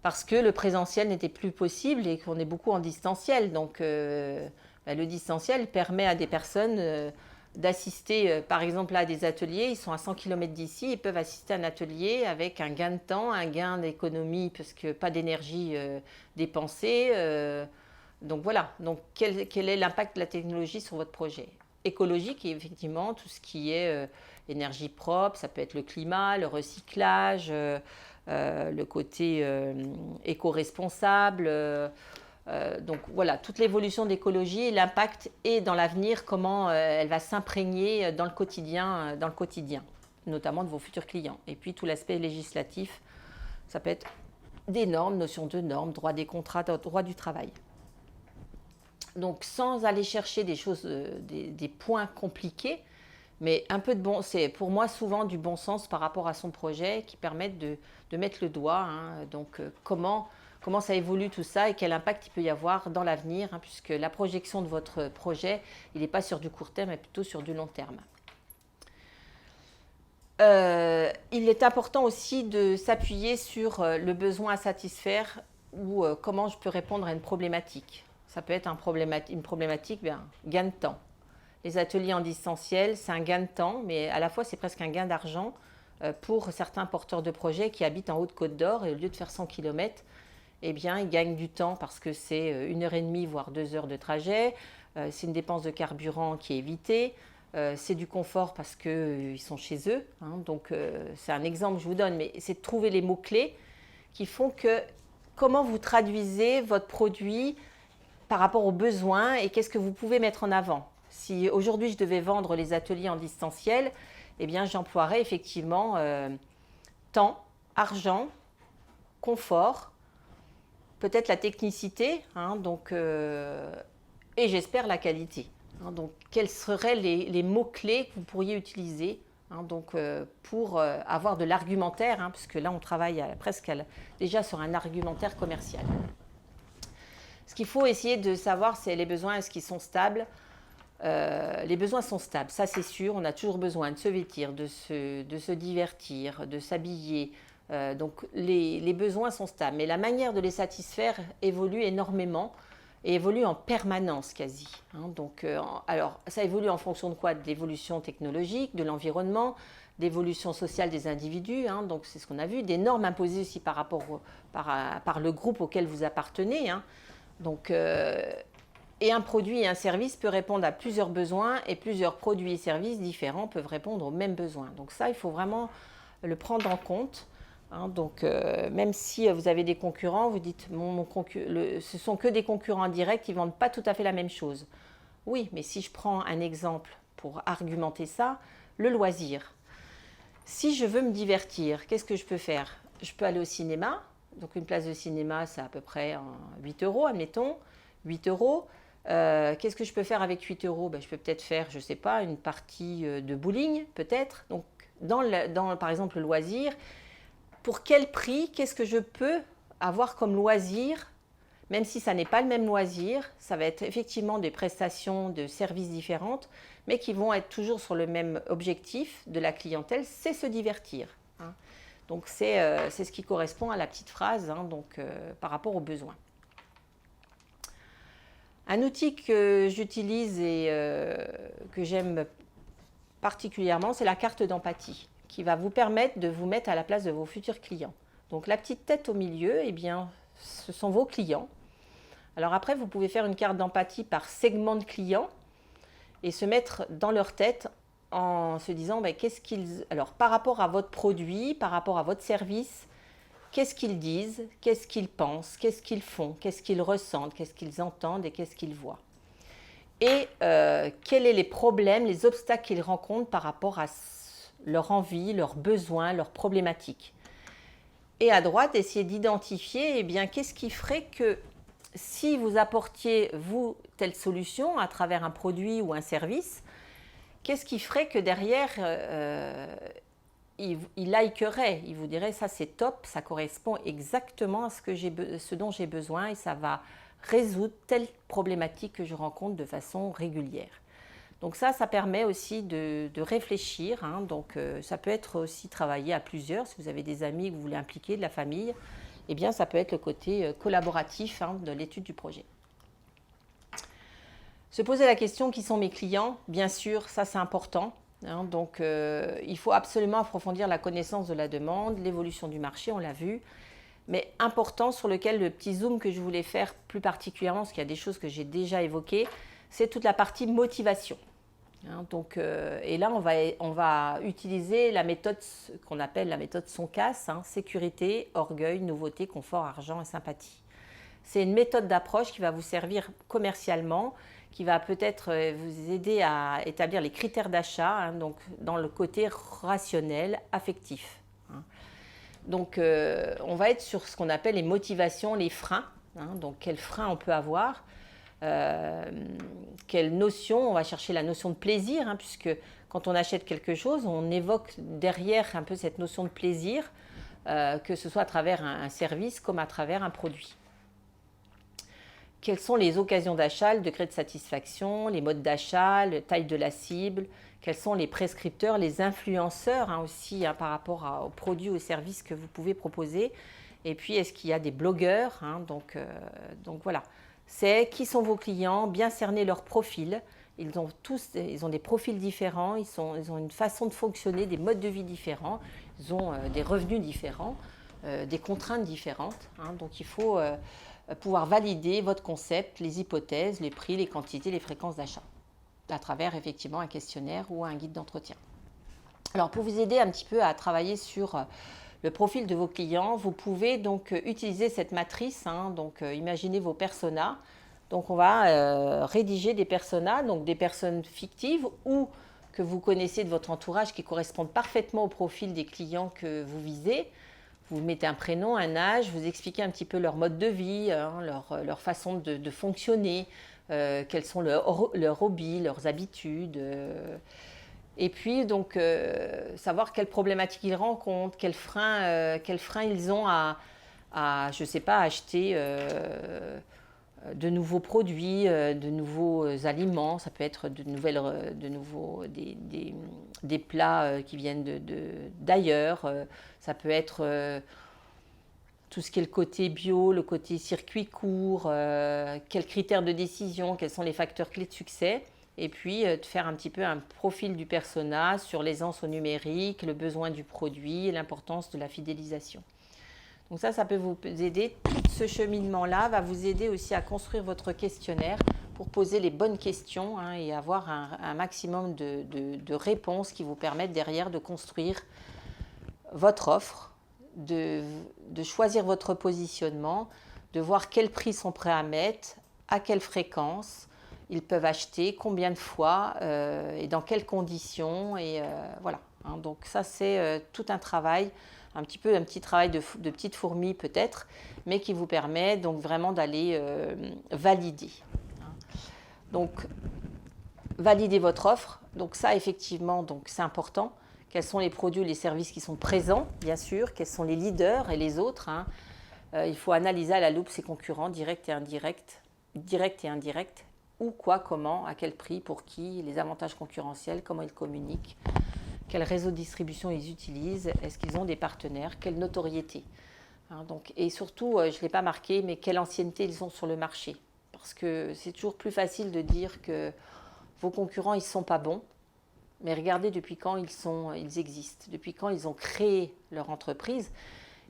parce que le présentiel n'était plus possible et qu'on est beaucoup en distanciel. Donc, le distanciel permet à des personnes d'assister, par exemple, à des ateliers. Ils sont à 100 km d'ici, ils peuvent assister à un atelier avec un gain de temps, un gain d'économie, parce que pas d'énergie dépensée. Donc, voilà. Donc, quel est l'impact de la technologie sur votre projet? Écologique, effectivement, tout ce qui est énergie propre, ça peut être le climat, le recyclage, le côté éco-responsable. Donc voilà, toute l'évolution de l'écologie, l'impact et dans l'avenir, comment elle va s'imprégner dans le quotidien, notamment de vos futurs clients. Et puis tout l'aspect législatif, ça peut être des normes, notion de normes, droit des contrats, droit du travail. Donc sans aller chercher des choses, des points compliqués, mais un peu c'est pour moi souvent du bon sens par rapport à son projet qui permettent de mettre le doigt. Hein, donc comment ça évolue tout ça et quel impact il peut y avoir dans l'avenir, hein, puisque la projection de votre projet, il n'est pas sur du court terme, mais plutôt sur du long terme. Il est important aussi de s'appuyer sur le besoin à satisfaire ou comment je peux répondre à une problématique. Ça peut être une problématique, gain de temps. Les ateliers en distanciel, c'est un gain de temps, mais à la fois, c'est presque un gain d'argent pour certains porteurs de projets qui habitent en Haute-Côte d'Or et au lieu de faire 100 km, eh bien, ils gagnent du temps parce que c'est 1h30, voire 2 heures de trajet. C'est une dépense de carburant qui est évitée. C'est du confort parce qu'ils sont chez eux. Hein, donc, c'est un exemple que je vous donne, mais c'est de trouver les mots-clés qui font que comment vous traduisez votre produit par rapport aux besoins et qu'est-ce que vous pouvez mettre en avant. Si aujourd'hui je devais vendre les ateliers en distanciel, eh bien j'emploierais effectivement temps, argent, confort, peut-être la technicité, hein, donc, et j'espère la qualité. Hein, donc quels seraient les mots-clés que vous pourriez utiliser hein, donc, pour avoir de l'argumentaire, hein, puisque là on travaille déjà sur un argumentaire commercial. Ce qu'il faut essayer de savoir, c'est les besoins, est-ce qu'ils sont stables? Les besoins sont stables, ça c'est sûr. On a toujours besoin de se vêtir, de se divertir, de s'habiller. Donc les besoins sont stables. Mais la manière de les satisfaire évolue énormément et évolue en permanence quasi. Hein. Donc, alors, ça évolue en fonction de quoi? De l'évolution technologique, de l'environnement, d'évolution sociale des individus. Hein. Donc c'est ce qu'on a vu. Des normes imposées aussi par le groupe auquel vous appartenez. Hein. Donc, et un produit et un service peut répondre à plusieurs besoins et plusieurs produits et services différents peuvent répondre aux mêmes besoins. Donc ça, il faut vraiment le prendre en compte. Hein, donc, même si vous avez des concurrents, vous dites ce sont que des concurrents directs, ils ne vendent pas tout à fait la même chose. Oui, mais si je prends un exemple pour argumenter ça, le loisir. Si je veux me divertir, qu'est-ce que je peux faire? Je peux aller au cinéma. Donc une place de cinéma, c'est à peu près 8 euros, admettons. 8 euros. Qu'est-ce que je peux faire avec 8 euros? Je peux peut-être faire, je ne sais pas, une partie de bowling, peut-être. Donc par exemple, le loisir, pour quel prix, qu'est-ce que je peux avoir comme loisir? Même si ça n'est pas le même loisir, ça va être effectivement des prestations de services différentes, mais qui vont être toujours sur le même objectif de la clientèle, c'est se divertir. Donc c'est ce qui correspond à la petite phrase par rapport aux besoins. Un outil que j'utilise et que j'aime particulièrement, c'est la carte d'empathie, qui va vous permettre de vous mettre à la place de vos futurs clients. Donc la petite tête au milieu, eh bien, ce sont vos clients. Alors après, vous pouvez faire une carte d'empathie par segment de clients et se mettre dans leur tête en se disant qu'est-ce qu'ils... Alors par rapport à votre produit, par rapport à votre service, qu'est-ce qu'ils disent, qu'est-ce qu'ils pensent, qu'est-ce qu'ils font, qu'est-ce qu'ils ressentent, qu'est-ce qu'ils entendent et qu'est-ce qu'ils voient. Et quels sont les problèmes, les obstacles qu'ils rencontrent par rapport à leur envie, leurs besoins, leurs problématiques. Et à droite, essayez d'identifier qu'est-ce qui ferait que si vous apportiez, vous, telle solution à travers un produit ou un service, qu'est-ce qui ferait que derrière, il likerait, il vous dirait ça c'est top, ça correspond exactement à ce dont j'ai besoin et ça va résoudre telle problématique que je rencontre de façon régulière. Donc ça permet aussi de réfléchir, donc ça peut être aussi travaillé à plusieurs, si vous avez des amis que vous voulez impliquer, de la famille, eh bien ça peut être le côté collaboratif de l'étude du projet. Se poser la question, qui sont mes clients? Bien sûr, ça c'est important. Donc il faut absolument approfondir la connaissance de la demande, l'évolution du marché, on l'a vu. Mais important, sur lequel le petit zoom que je voulais faire plus particulièrement, parce qu'il y a des choses que j'ai déjà évoquées, c'est toute la partie motivation. Et là, on va utiliser la méthode qu'on appelle la méthode SONCAS, sécurité, orgueil, nouveauté, confort, argent et sympathie. C'est une méthode d'approche qui va vous servir commercialement, qui va peut-être vous aider à établir les critères d'achat, donc dans le côté rationnel, affectif. Donc on va être sur ce qu'on appelle les motivations, les freins. Donc quels freins on peut avoir, quelle notion, on va chercher la notion de plaisir, puisque quand on achète quelque chose, on évoque derrière un peu cette notion de plaisir, que ce soit à travers un service comme à travers un produit. Quelles sont les occasions d'achat, le degré de satisfaction, les modes d'achat, la taille de la cible, quels sont les prescripteurs, les influenceurs aussi par rapport aux produits ou aux services que vous pouvez proposer. Et puis, est-ce qu'il y a des blogueurs, donc voilà. C'est qui sont vos clients, bien cerner leur profil. Ils ont des profils différents, ils ont une façon de fonctionner, des modes de vie différents, ils ont des revenus différents, des contraintes différentes. Donc il faut pouvoir valider votre concept, les hypothèses, les prix, les quantités, les fréquences d'achat, à travers effectivement un questionnaire ou un guide d'entretien. Alors pour vous aider un petit peu à travailler sur le profil de vos clients, vous pouvez donc utiliser cette matrice, imaginez vos personas. Donc on va rédiger des personas, donc des personnes fictives ou que vous connaissez de votre entourage qui correspondent parfaitement au profil des clients que vous visez. Vous mettez un prénom, un âge, vous expliquez un petit peu leur mode de vie, leur façon de fonctionner, quels sont leurs hobbies, leurs habitudes. Et puis, donc, savoir quelles problématiques ils rencontrent, quels freins ils ont à je ne sais pas, acheter de nouveaux produits, de nouveaux aliments. Ça peut être des plats qui viennent d'ailleurs. Ça peut être tout ce qui est le côté bio, le côté circuit court, quels critères de décision, quels sont les facteurs clés de succès. Et puis, de faire un petit peu un profil du persona sur l'aisance au numérique, le besoin du produit et l'importance de la fidélisation. Donc ça peut vous aider. Tout ce cheminement-là va vous aider aussi à construire votre questionnaire pour poser les bonnes questions et avoir un maximum de réponses qui vous permettent derrière de construire votre offre, de choisir votre positionnement, de voir quels prix sont prêts à mettre, à quelle fréquence. ils peuvent acheter, combien de fois et dans quelles conditions. Et voilà. Donc ça, c'est tout un travail, un petit travail de petite fourmi peut-être, mais qui vous permet donc vraiment d'aller valider. Donc, valider votre offre. Donc ça, effectivement, c'est important. Quels sont les produits ou les services qui sont présents, bien sûr. Quels sont les leaders et les autres. Il faut analyser à la loupe ses concurrents, directs et indirects, où, quoi, comment, à quel prix, pour qui, les avantages concurrentiels, comment ils communiquent, quel réseau de distribution ils utilisent, est-ce qu'ils ont des partenaires, quelle notoriété. Et surtout, je ne l'ai pas marqué, mais quelle ancienneté ils ont sur le marché. Parce que c'est toujours plus facile de dire que vos concurrents, ils ne sont pas bons, mais regardez depuis quand ils existent, depuis quand ils ont créé leur entreprise.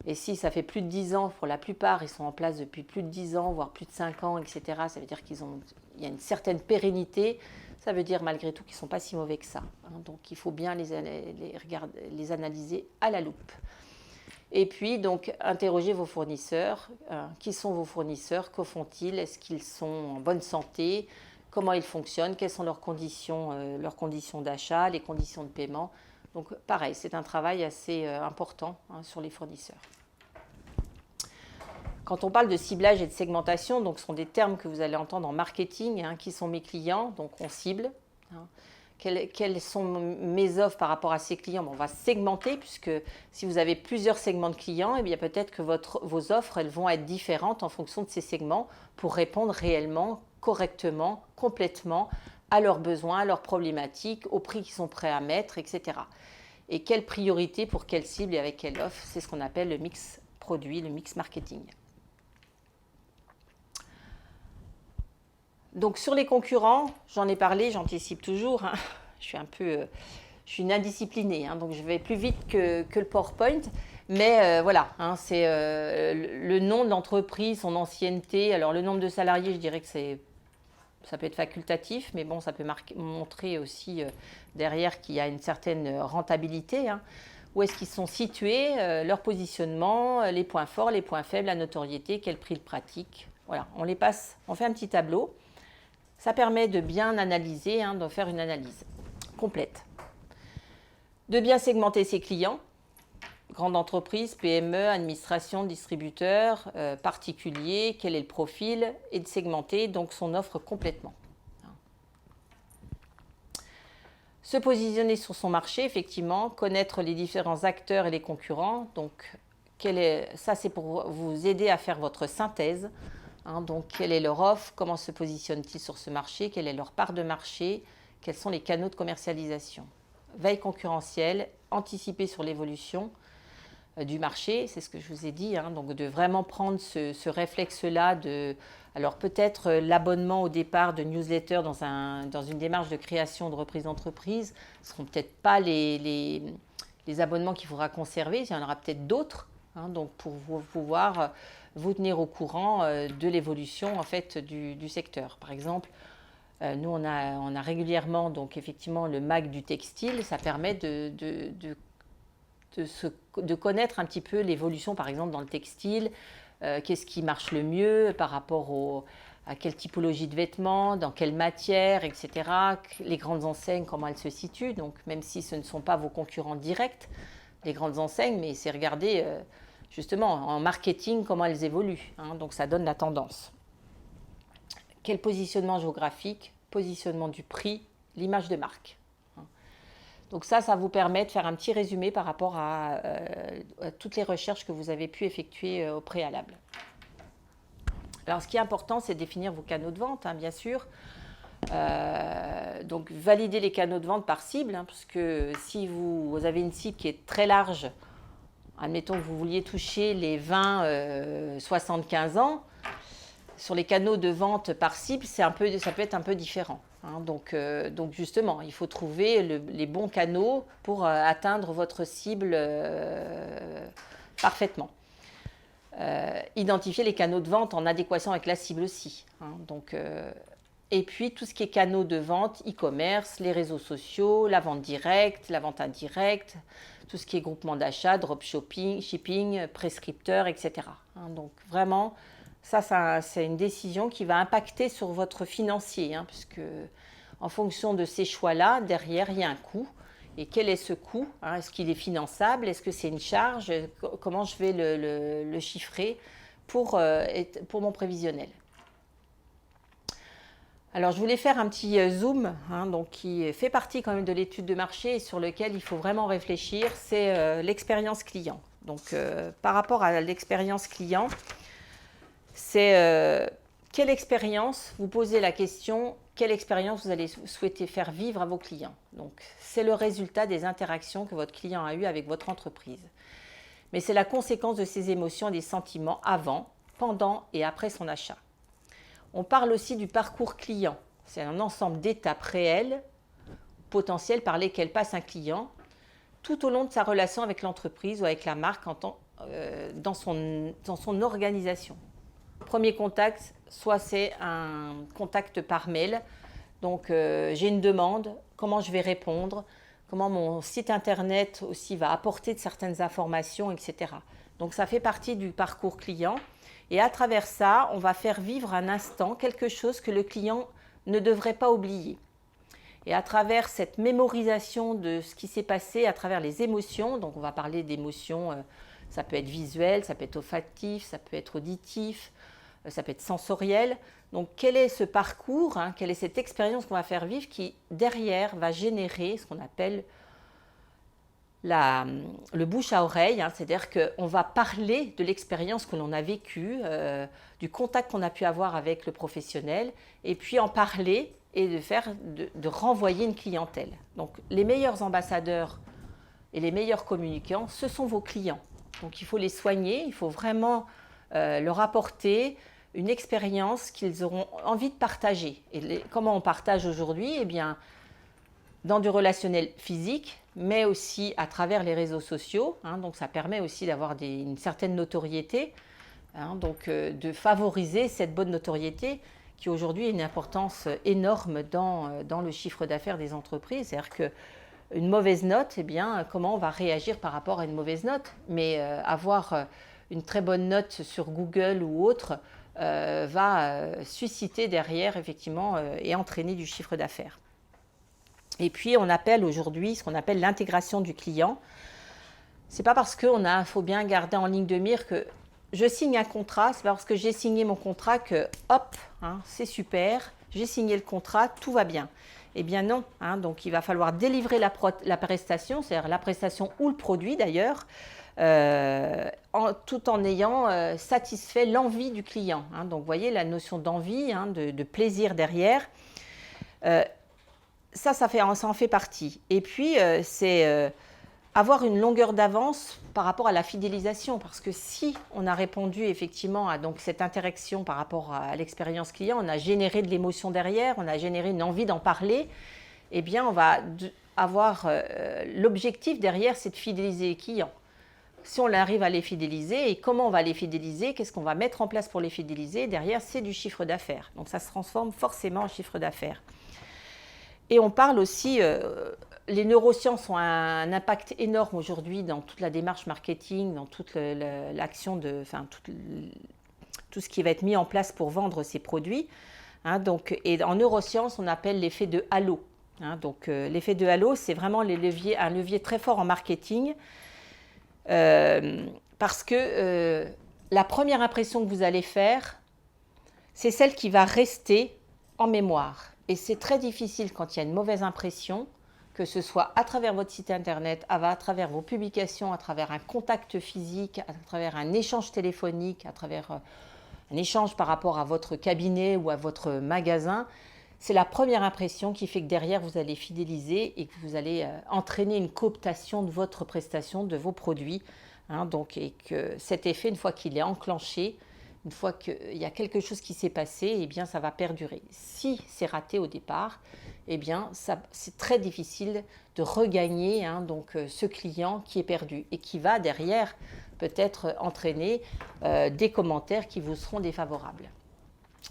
Et si ça fait plus de 10 ans, pour la plupart, ils sont en place depuis plus de 10 ans, voire plus de 5 ans, etc., ça veut dire qu'il y a une certaine pérennité. Ça veut dire malgré tout qu'ils ne sont pas si mauvais que ça. Donc il faut bien les analyser à la loupe. Et puis, donc, interrogez vos fournisseurs. Qui sont vos fournisseurs? Que font-ils? Est-ce qu'ils sont en bonne santé? Comment ils fonctionnent? Quelles sont leurs conditions d'achat, les conditions de paiement? Donc, pareil, c'est un travail assez important sur les fournisseurs. Quand on parle de ciblage et de segmentation, donc ce sont des termes que vous allez entendre en marketing. Qui sont mes clients? Donc, on cible. Quelles sont mes offres par rapport à ces clients? On va segmenter, puisque si vous avez plusieurs segments de clients, eh bien peut-être que vos offres elles vont être différentes en fonction de ces segments pour répondre réellement, correctement, complètement à leurs besoins, à leurs problématiques, aux prix qu'ils sont prêts à mettre, etc. Et quelle priorité pour quelle cible et avec quelle offre? C'est ce qu'on appelle le mix produit, le mix marketing. Donc sur les concurrents, j'en ai parlé, j'anticipe toujours. Je suis une indisciplinée, donc je vais plus vite que le PowerPoint. Mais voilà, c'est le nom de l'entreprise, son ancienneté. Alors le nombre de salariés, je dirais que ça peut être facultatif, mais bon, ça peut montrer aussi derrière qu'il y a une certaine rentabilité. Où est-ce qu'ils sont situés, leur positionnement, les points forts, les points faibles, la notoriété, quel prix ils pratiquent. Voilà, on les passe, on fait un petit tableau. Ça permet de bien analyser, de faire une analyse complète. De bien segmenter ses clients, grande entreprise, PME, administration, distributeur, particulier, quel est le profil, et de segmenter donc son offre complètement. Se positionner sur son marché, effectivement, connaître les différents acteurs et les concurrents. Donc, ça, c'est pour vous aider à faire votre synthèse. Donc, quelle est leur offre? Comment se positionnent-ils sur ce marché? Quelle est leur part de marché? Quels sont les canaux de commercialisation? Veille concurrentielle, anticiper sur l'évolution du marché, c'est ce que je vous ai dit. Donc, de vraiment prendre ce réflexe-là. Alors, peut-être l'abonnement au départ de newsletter dans une démarche de création de reprise d'entreprise ne seront peut-être pas les abonnements qu'il faudra conserver. Il y en aura peut-être d'autres. Donc, pour pouvoir vous tenir au courant de l'évolution en fait du secteur. Par exemple, nous on a régulièrement donc effectivement le MAG du textile. Ça permet de connaître un petit peu l'évolution par exemple dans le textile. Qu'est-ce qui marche le mieux par rapport à quelle typologie de vêtements, dans quelle matière, etc. Les grandes enseignes, comment elles se situent. Donc même si ce ne sont pas vos concurrents directs, les grandes enseignes, mais c'est regarder justement en marketing comment elles évoluent. Donc ça donne la tendance. Quel positionnement géographique, positionnement du prix, l'image de marque. Donc ça vous permet de faire un petit résumé par rapport à toutes les recherches que vous avez pu effectuer au préalable. Alors ce qui est important, c'est de définir vos canaux de vente, bien sûr. Donc valider les canaux de vente par cible, parce que si vous avez une cible qui est très large, admettons que vous vouliez toucher les 20-75 ans, sur les canaux de vente par cible, ça peut être un peu différent. Donc justement, il faut trouver les bons canaux pour atteindre votre cible parfaitement. Identifier les canaux de vente en adéquation avec la cible aussi. Et puis tout ce qui est canaux de vente, e-commerce, les réseaux sociaux, la vente directe, la vente indirecte, tout ce qui est groupement d'achat, dropshipping, shipping, prescripteur, etc. Donc vraiment Ça, c'est une décision qui va impacter sur votre financier, hein, puisque en fonction de ces choix-là, derrière, il y a un coût. Et quel est ce coût, hein? Est-ce qu'il est finançable? Est-ce que c'est une charge? Comment je vais le chiffrer pour mon prévisionnel? Alors, je voulais faire un petit zoom, hein, donc, qui fait partie quand même de l'étude de marché et sur lequel il faut vraiment réfléchir, c'est l'expérience client. Donc, par rapport à l'expérience client, c'est quelle expérience, vous posez la question, quelle expérience vous allez souhaiter faire vivre à vos clients. Donc, c'est le résultat des interactions que votre client a eues avec votre entreprise. Mais c'est la conséquence de ses émotions et des sentiments avant, pendant et après son achat. On parle aussi du parcours client. C'est un ensemble d'étapes réelles, potentielles par lesquelles passe un client tout au long de sa relation avec l'entreprise ou avec la marque dans son organisation. Premier contact, soit c'est un contact par mail. Donc, j'ai une demande, comment je vais répondre, comment mon site internet aussi va apporter de certaines informations, etc. Donc, ça fait partie du parcours client. Et à travers ça, on va faire vivre un instant quelque chose que le client ne devrait pas oublier. Et à travers cette mémorisation de ce qui s'est passé, à travers les émotions, donc on va parler d'émotions, ça peut être visuel, ça peut être olfactif, ça peut être auditif, ça peut être sensoriel. Donc quel est ce parcours, hein, quelle est cette expérience qu'on va faire vivre qui derrière va générer ce qu'on appelle le bouche à oreille, hein, c'est-à-dire qu'on va parler de l'expérience que l'on a vécue, du contact qu'on a pu avoir avec le professionnel, et puis en parler et de renvoyer une clientèle. Donc les meilleurs ambassadeurs et les meilleurs communicants, ce sont vos clients. Donc il faut les soigner, il faut vraiment leur apporter une expérience qu'ils auront envie de partager. Et comment on partage aujourd'hui? Eh bien, dans du relationnel physique, mais aussi à travers les réseaux sociaux. Hein, donc ça permet aussi d'avoir une certaine notoriété, hein, donc de favoriser cette bonne notoriété qui aujourd'hui a une importance énorme dans le chiffre d'affaires des entreprises. C'est-à-dire qu'une mauvaise note, eh bien, comment on va réagir par rapport à une mauvaise note? Mais avoir une très bonne note sur Google ou autre va susciter derrière, effectivement, et entraîner du chiffre d'affaires. Et puis, on appelle aujourd'hui ce qu'on appelle l'intégration du client. C'est pas parce qu'il faut bien garder en ligne de mire que je signe un contrat, c'est pas parce que j'ai signé mon contrat que, hop, hein, c'est super, j'ai signé le contrat, tout va bien. Eh bien non, hein, donc il va falloir délivrer la prestation, c'est-à-dire la prestation ou le produit d'ailleurs, tout en ayant satisfait l'envie du client. Hein. Donc vous voyez la notion d'envie, hein, de plaisir derrière. Ça en fait partie. Et puis, c'est avoir une longueur d'avance par rapport à la fidélisation. Parce que si on a répondu effectivement à donc, cette interaction par rapport à l'expérience client, on a généré de l'émotion derrière, on a généré une envie d'en parler, eh bien, on va avoir l'objectif derrière, c'est de fidéliser les clients. Si on arrive à les fidéliser, et comment on va les fidéliser, qu'est-ce qu'on va mettre en place pour les fidéliser, derrière, c'est du chiffre d'affaires. Donc, ça se transforme forcément en chiffre d'affaires. Et on parle aussi, les neurosciences ont un impact énorme aujourd'hui dans toute la démarche marketing, dans toute l'action tout ce qui va être mis en place pour vendre ces produits. Hein, donc, et en neurosciences, on appelle l'effet de halo. Hein, donc, l'effet de halo, c'est vraiment un levier très fort en marketing parce que la première impression que vous allez faire, c'est celle qui va rester en mémoire. Et c'est très difficile quand il y a une mauvaise impression, que ce soit à travers votre site internet, à travers vos publications, à travers un contact physique, à travers un échange téléphonique, à travers un échange par rapport à votre cabinet ou à votre magasin. C'est la première impression qui fait que derrière, vous allez fidéliser et que vous allez entraîner une cooptation de votre prestation, de vos produits. Hein, donc, et que cet effet, une fois qu'il est enclenché, une fois qu'il y a quelque chose qui s'est passé, eh bien, ça va perdurer. Si c'est raté au départ, eh bien, c'est très difficile de regagner donc, ce client qui est perdu et qui va derrière peut-être entraîner des commentaires qui vous seront défavorables.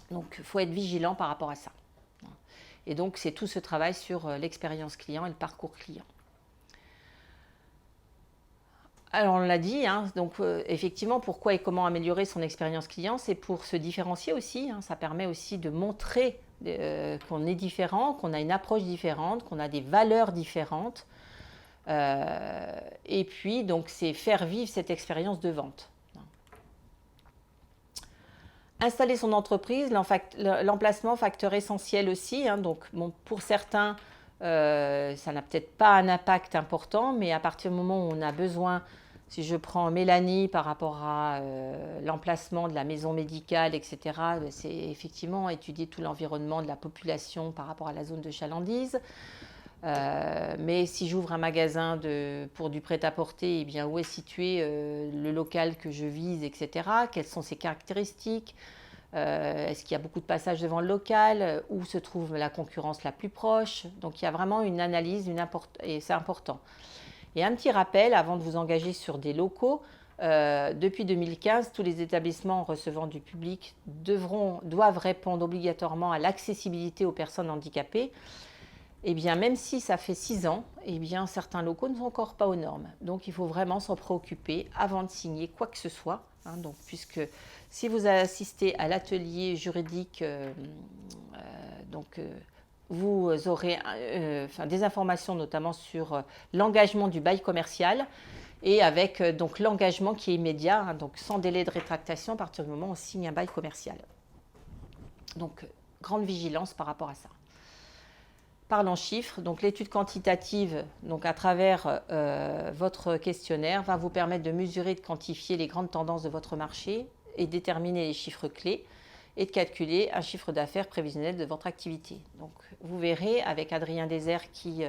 Donc, il faut être vigilant par rapport à ça. Et donc, c'est tout ce travail sur l'expérience client et le parcours client. Alors on l'a dit, hein, donc effectivement, pourquoi et comment améliorer son expérience client, c'est pour se différencier aussi. Hein, ça permet aussi de montrer qu'on est différent, qu'on a une approche différente, qu'on a des valeurs différentes. Et puis, donc, c'est faire vivre cette expérience de vente. Installer son entreprise, l'emplacement, facteur essentiel aussi. Hein, donc, bon, pour certains, ça n'a peut-être pas un impact important, mais à partir du moment où on a besoin, si je prends Mélanie par rapport à l'emplacement de la maison médicale, etc., c'est effectivement étudier tout l'environnement de la population par rapport à la zone de chalandise. Mais si j'ouvre un magasin pour du prêt-à-porter, eh bien, où est situé le local que je vise, etc. Quelles sont ses caractéristiques? Est-ce qu'il y a beaucoup de passages devant le local? Où se trouve la concurrence la plus proche? Donc il y a vraiment une analyse, et c'est important. Et un petit rappel, avant de vous engager sur des locaux, depuis 2015, tous les établissements recevant du public doivent répondre obligatoirement à l'accessibilité aux personnes handicapées. Eh bien, même si ça fait 6 ans, eh bien, certains locaux ne sont encore pas aux normes. Donc, il faut vraiment s'en préoccuper avant de signer quoi que ce soit. Hein, donc, puisque si vous assistez à l'atelier juridique, vous aurez des informations notamment sur l'engagement du bail commercial et avec donc l'engagement qui est immédiat, hein, donc sans délai de rétractation à partir du moment où on signe un bail commercial. Donc, grande vigilance par rapport à ça. Parlons chiffres, donc l'étude quantitative, donc à travers votre questionnaire, va vous permettre de mesurer et de quantifier les grandes tendances de votre marché et déterminer les chiffres clés et de calculer un chiffre d'affaires prévisionnel de votre activité. Donc vous verrez avec Adrien Désert qui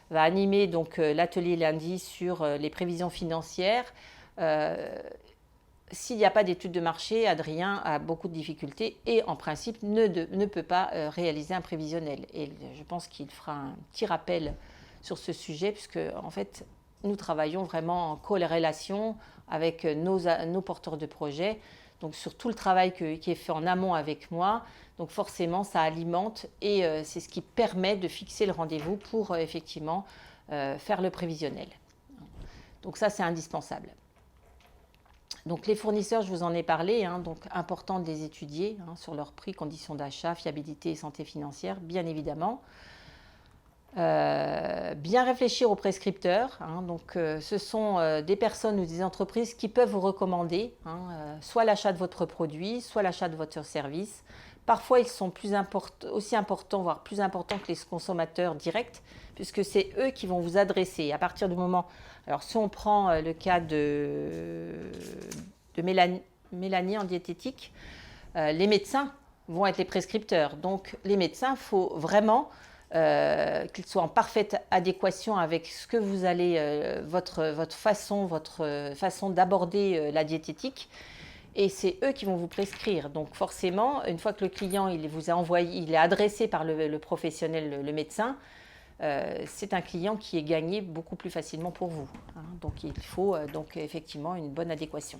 va animer donc l'atelier lundi sur les prévisions financières. S'il n'y a pas d'étude de marché, Adrien a beaucoup de difficultés et en principe ne peut pas réaliser un prévisionnel. Et je pense qu'il fera un petit rappel sur ce sujet puisque en fait nous travaillons vraiment en corrélation avec nos porteurs de projets. Donc sur tout le travail qui est fait en amont avec moi, donc forcément ça alimente et c'est ce qui permet de fixer le rendez-vous pour effectivement faire le prévisionnel. Donc ça c'est indispensable. Donc les fournisseurs, je vous en ai parlé, hein, donc important de les étudier hein, sur leur prix, conditions d'achat, fiabilité et santé financière, bien évidemment. Bien réfléchir aux prescripteurs. Hein, donc ce sont des personnes ou des entreprises qui peuvent vous recommander hein, soit l'achat de votre produit, soit l'achat de votre service. Parfois, ils sont aussi importants, voire plus importants que les consommateurs directs, puisque c'est eux qui vont vous adresser. À partir du moment... Alors, si on prend le cas de Mélanie en diététique, les médecins vont être les prescripteurs. Donc, les médecins, il faut vraiment qu'ils soient en parfaite adéquation avec ce que vous allez, votre façon d'aborder la diététique. Et c'est eux qui vont vous prescrire. Donc forcément, une fois que le client il vous a envoyé, il est adressé par le professionnel, le médecin, c'est un client qui est gagné beaucoup plus facilement pour vous. Hein. Donc il faut donc effectivement une bonne adéquation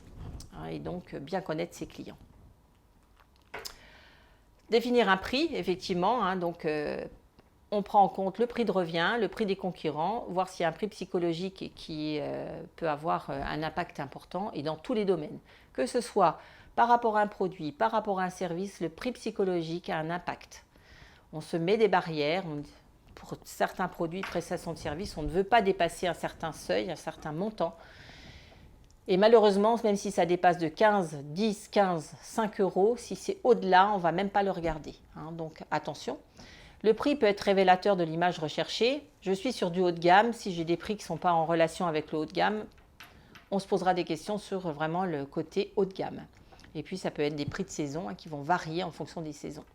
hein, et donc bien connaître ses clients. Définir un prix, effectivement. Hein, donc on prend en compte le prix de revient, le prix des concurrents, voir s'il y a un prix psychologique qui peut avoir un impact important et dans tous les domaines. Que ce soit par rapport à un produit, par rapport à un service, le prix psychologique a un impact. On se met des barrières. Pour certains produits, prestations de services, on ne veut pas dépasser un certain seuil, un certain montant. Et malheureusement, même si ça dépasse de 15, 10, 15, 5 euros, si c'est au-delà, on ne va même pas le regarder. Hein, donc attention. Le prix peut être révélateur de l'image recherchée. Je suis sur du haut de gamme. Si j'ai des prix qui ne sont pas en relation avec le haut de gamme, on se posera des questions sur vraiment le côté haut de gamme. Et puis, ça peut être des prix de saison hein, qui vont varier en fonction des saisons.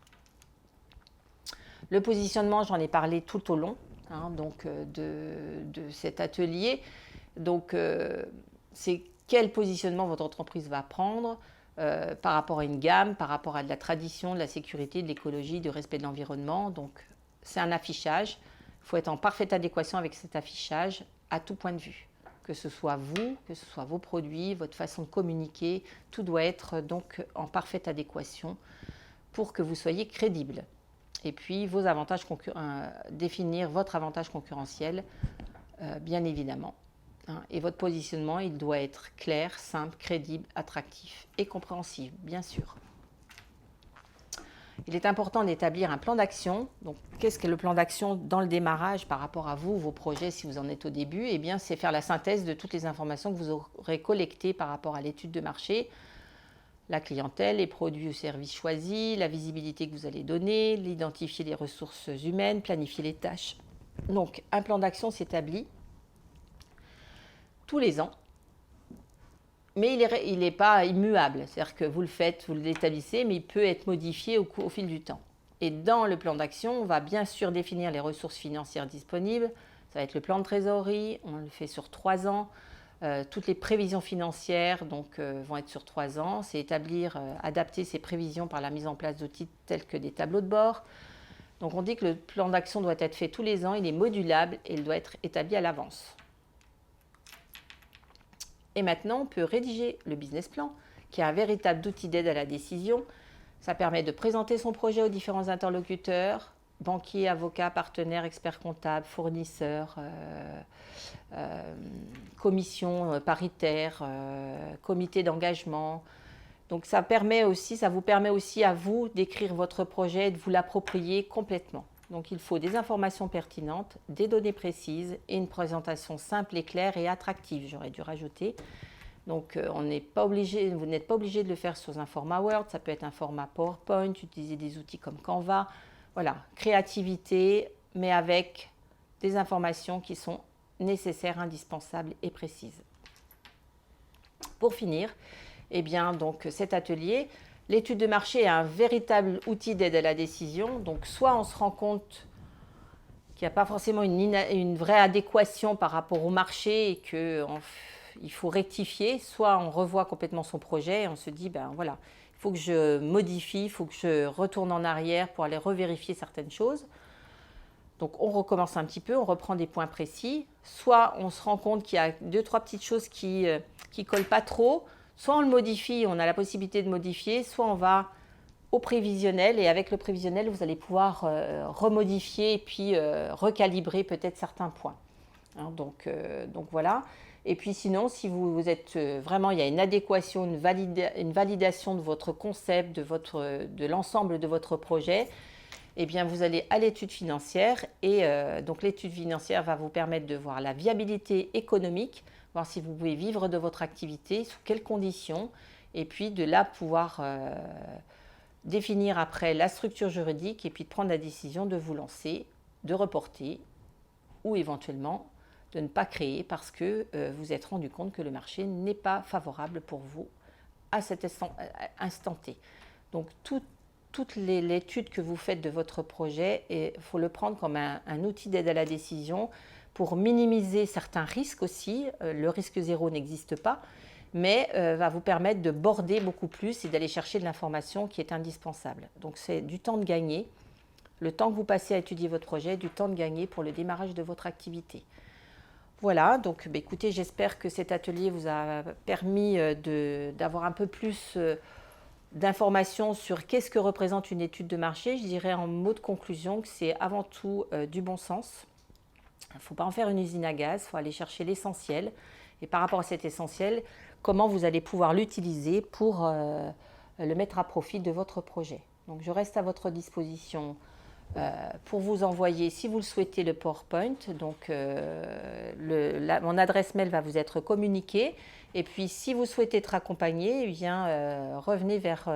Le positionnement, j'en ai parlé tout au long hein, donc, de cet atelier. Donc, c'est quel positionnement votre entreprise va prendre par rapport à une gamme, par rapport à de la tradition, de la sécurité, de l'écologie, du respect de l'environnement. Donc, c'est un affichage. Il faut être en parfaite adéquation avec cet affichage à tout point de vue. Que ce soit vous, que ce soit vos produits, votre façon de communiquer, tout doit être donc en parfaite adéquation pour que vous soyez crédible. Et puis, vos avantages définir votre avantage concurrentiel, bien évidemment. hein. Et votre positionnement, il doit être clair, simple, crédible, attractif et compréhensible, bien sûr. Il est important d'établir un plan d'action. Donc, qu'est-ce que le plan d'action dans le démarrage par rapport à vous, vos projets, si vous en êtes au début? Eh bien, c'est faire la synthèse de toutes les informations que vous aurez collectées par rapport à l'étude de marché, la clientèle, les produits ou services choisis, la visibilité que vous allez donner, identifier les ressources humaines, planifier les tâches. Donc, un plan d'action s'établit tous les ans, mais il n'est pas immuable. C'est-à-dire que vous le faites, vous l'établissez, mais il peut être modifié au fil du temps. Et dans le plan d'action, on va bien sûr définir les ressources financières disponibles. Ça va être le plan de trésorerie, on le fait sur 3 ans. Toutes les prévisions financières vont être sur 3 ans. C'est adapter ces prévisions par la mise en place d'outils tels que des tableaux de bord. Donc on dit que le plan d'action doit être fait tous les ans, il est modulable et il doit être établi à l'avance. Et maintenant, on peut rédiger le business plan, qui est un véritable outil d'aide à la décision. Ça permet de présenter son projet aux différents interlocuteurs, banquiers, avocats, partenaires, experts comptables, fournisseurs, commissions paritaires, comités d'engagement. Donc ça vous permet aussi à vous d'écrire votre projet et de vous l'approprier complètement. Donc il faut des informations pertinentes, des données précises et une présentation simple et claire et attractive, j'aurais dû rajouter. Donc vous n'êtes pas obligé de le faire sous un format Word, ça peut être un format PowerPoint, utiliser des outils comme Canva. Voilà, créativité, mais avec des informations qui sont nécessaires, indispensables et précises. Pour finir, eh bien, donc, cet atelier, l'étude de marché est un véritable outil d'aide à la décision. Donc, soit on se rend compte qu'il n'y a pas forcément une vraie adéquation par rapport au marché et qu'il faut rectifier, soit on revoit complètement son projet et on se dit, ben voilà, il faut que je modifie, il faut que je retourne en arrière pour aller revérifier certaines choses. Donc, on recommence un petit peu, on reprend des points précis. Soit on se rend compte qu'il y a 2-3 petites choses qui ne collent pas trop. Soit on le modifie, on a la possibilité de modifier, soit on va au prévisionnel et avec le prévisionnel, vous allez pouvoir remodifier et puis recalibrer peut-être certains points. Hein, donc voilà. Et puis sinon, si vous êtes vraiment, il y a une adéquation, une validation de votre concept, de l'ensemble de votre projet, eh bien vous allez à l'étude financière et donc l'étude financière va vous permettre de voir la viabilité économique, voir si vous pouvez vivre de votre activité, sous quelles conditions, et puis de là pouvoir définir après la structure juridique et puis de prendre la décision de vous lancer, de reporter ou éventuellement de ne pas créer parce que vous êtes rendu compte que le marché n'est pas favorable pour vous à cet instant T. Donc toute l'étude que vous faites de votre projet, il faut le prendre comme un outil d'aide à la décision pour minimiser certains risques aussi. Le risque zéro n'existe pas, mais va vous permettre de border beaucoup plus et d'aller chercher de l'information qui est indispensable. Donc c'est du temps de gagner, le temps que vous passez à étudier votre projet, du temps de gagner pour le démarrage de votre activité. Voilà, donc écoutez, j'espère que cet atelier vous a permis d'avoir un peu plus d'informations sur qu'est-ce que représente une étude de marché. Je dirais en mot de conclusion que c'est avant tout du bon sens. Il ne faut pas en faire une usine à gaz, il faut aller chercher l'essentiel. Et par rapport à cet essentiel, comment vous allez pouvoir l'utiliser pour le mettre à profit de votre projet. Donc je reste à votre disposition pour vous envoyer, si vous le souhaitez, le PowerPoint. Donc mon adresse mail va vous être communiquée. Et puis si vous souhaitez être accompagné, eh bien, revenez vers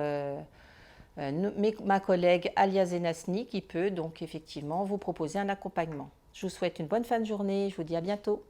ma collègue Alia Zenasni qui peut donc effectivement vous proposer un accompagnement. Je vous souhaite une bonne fin de journée, je vous dis à bientôt.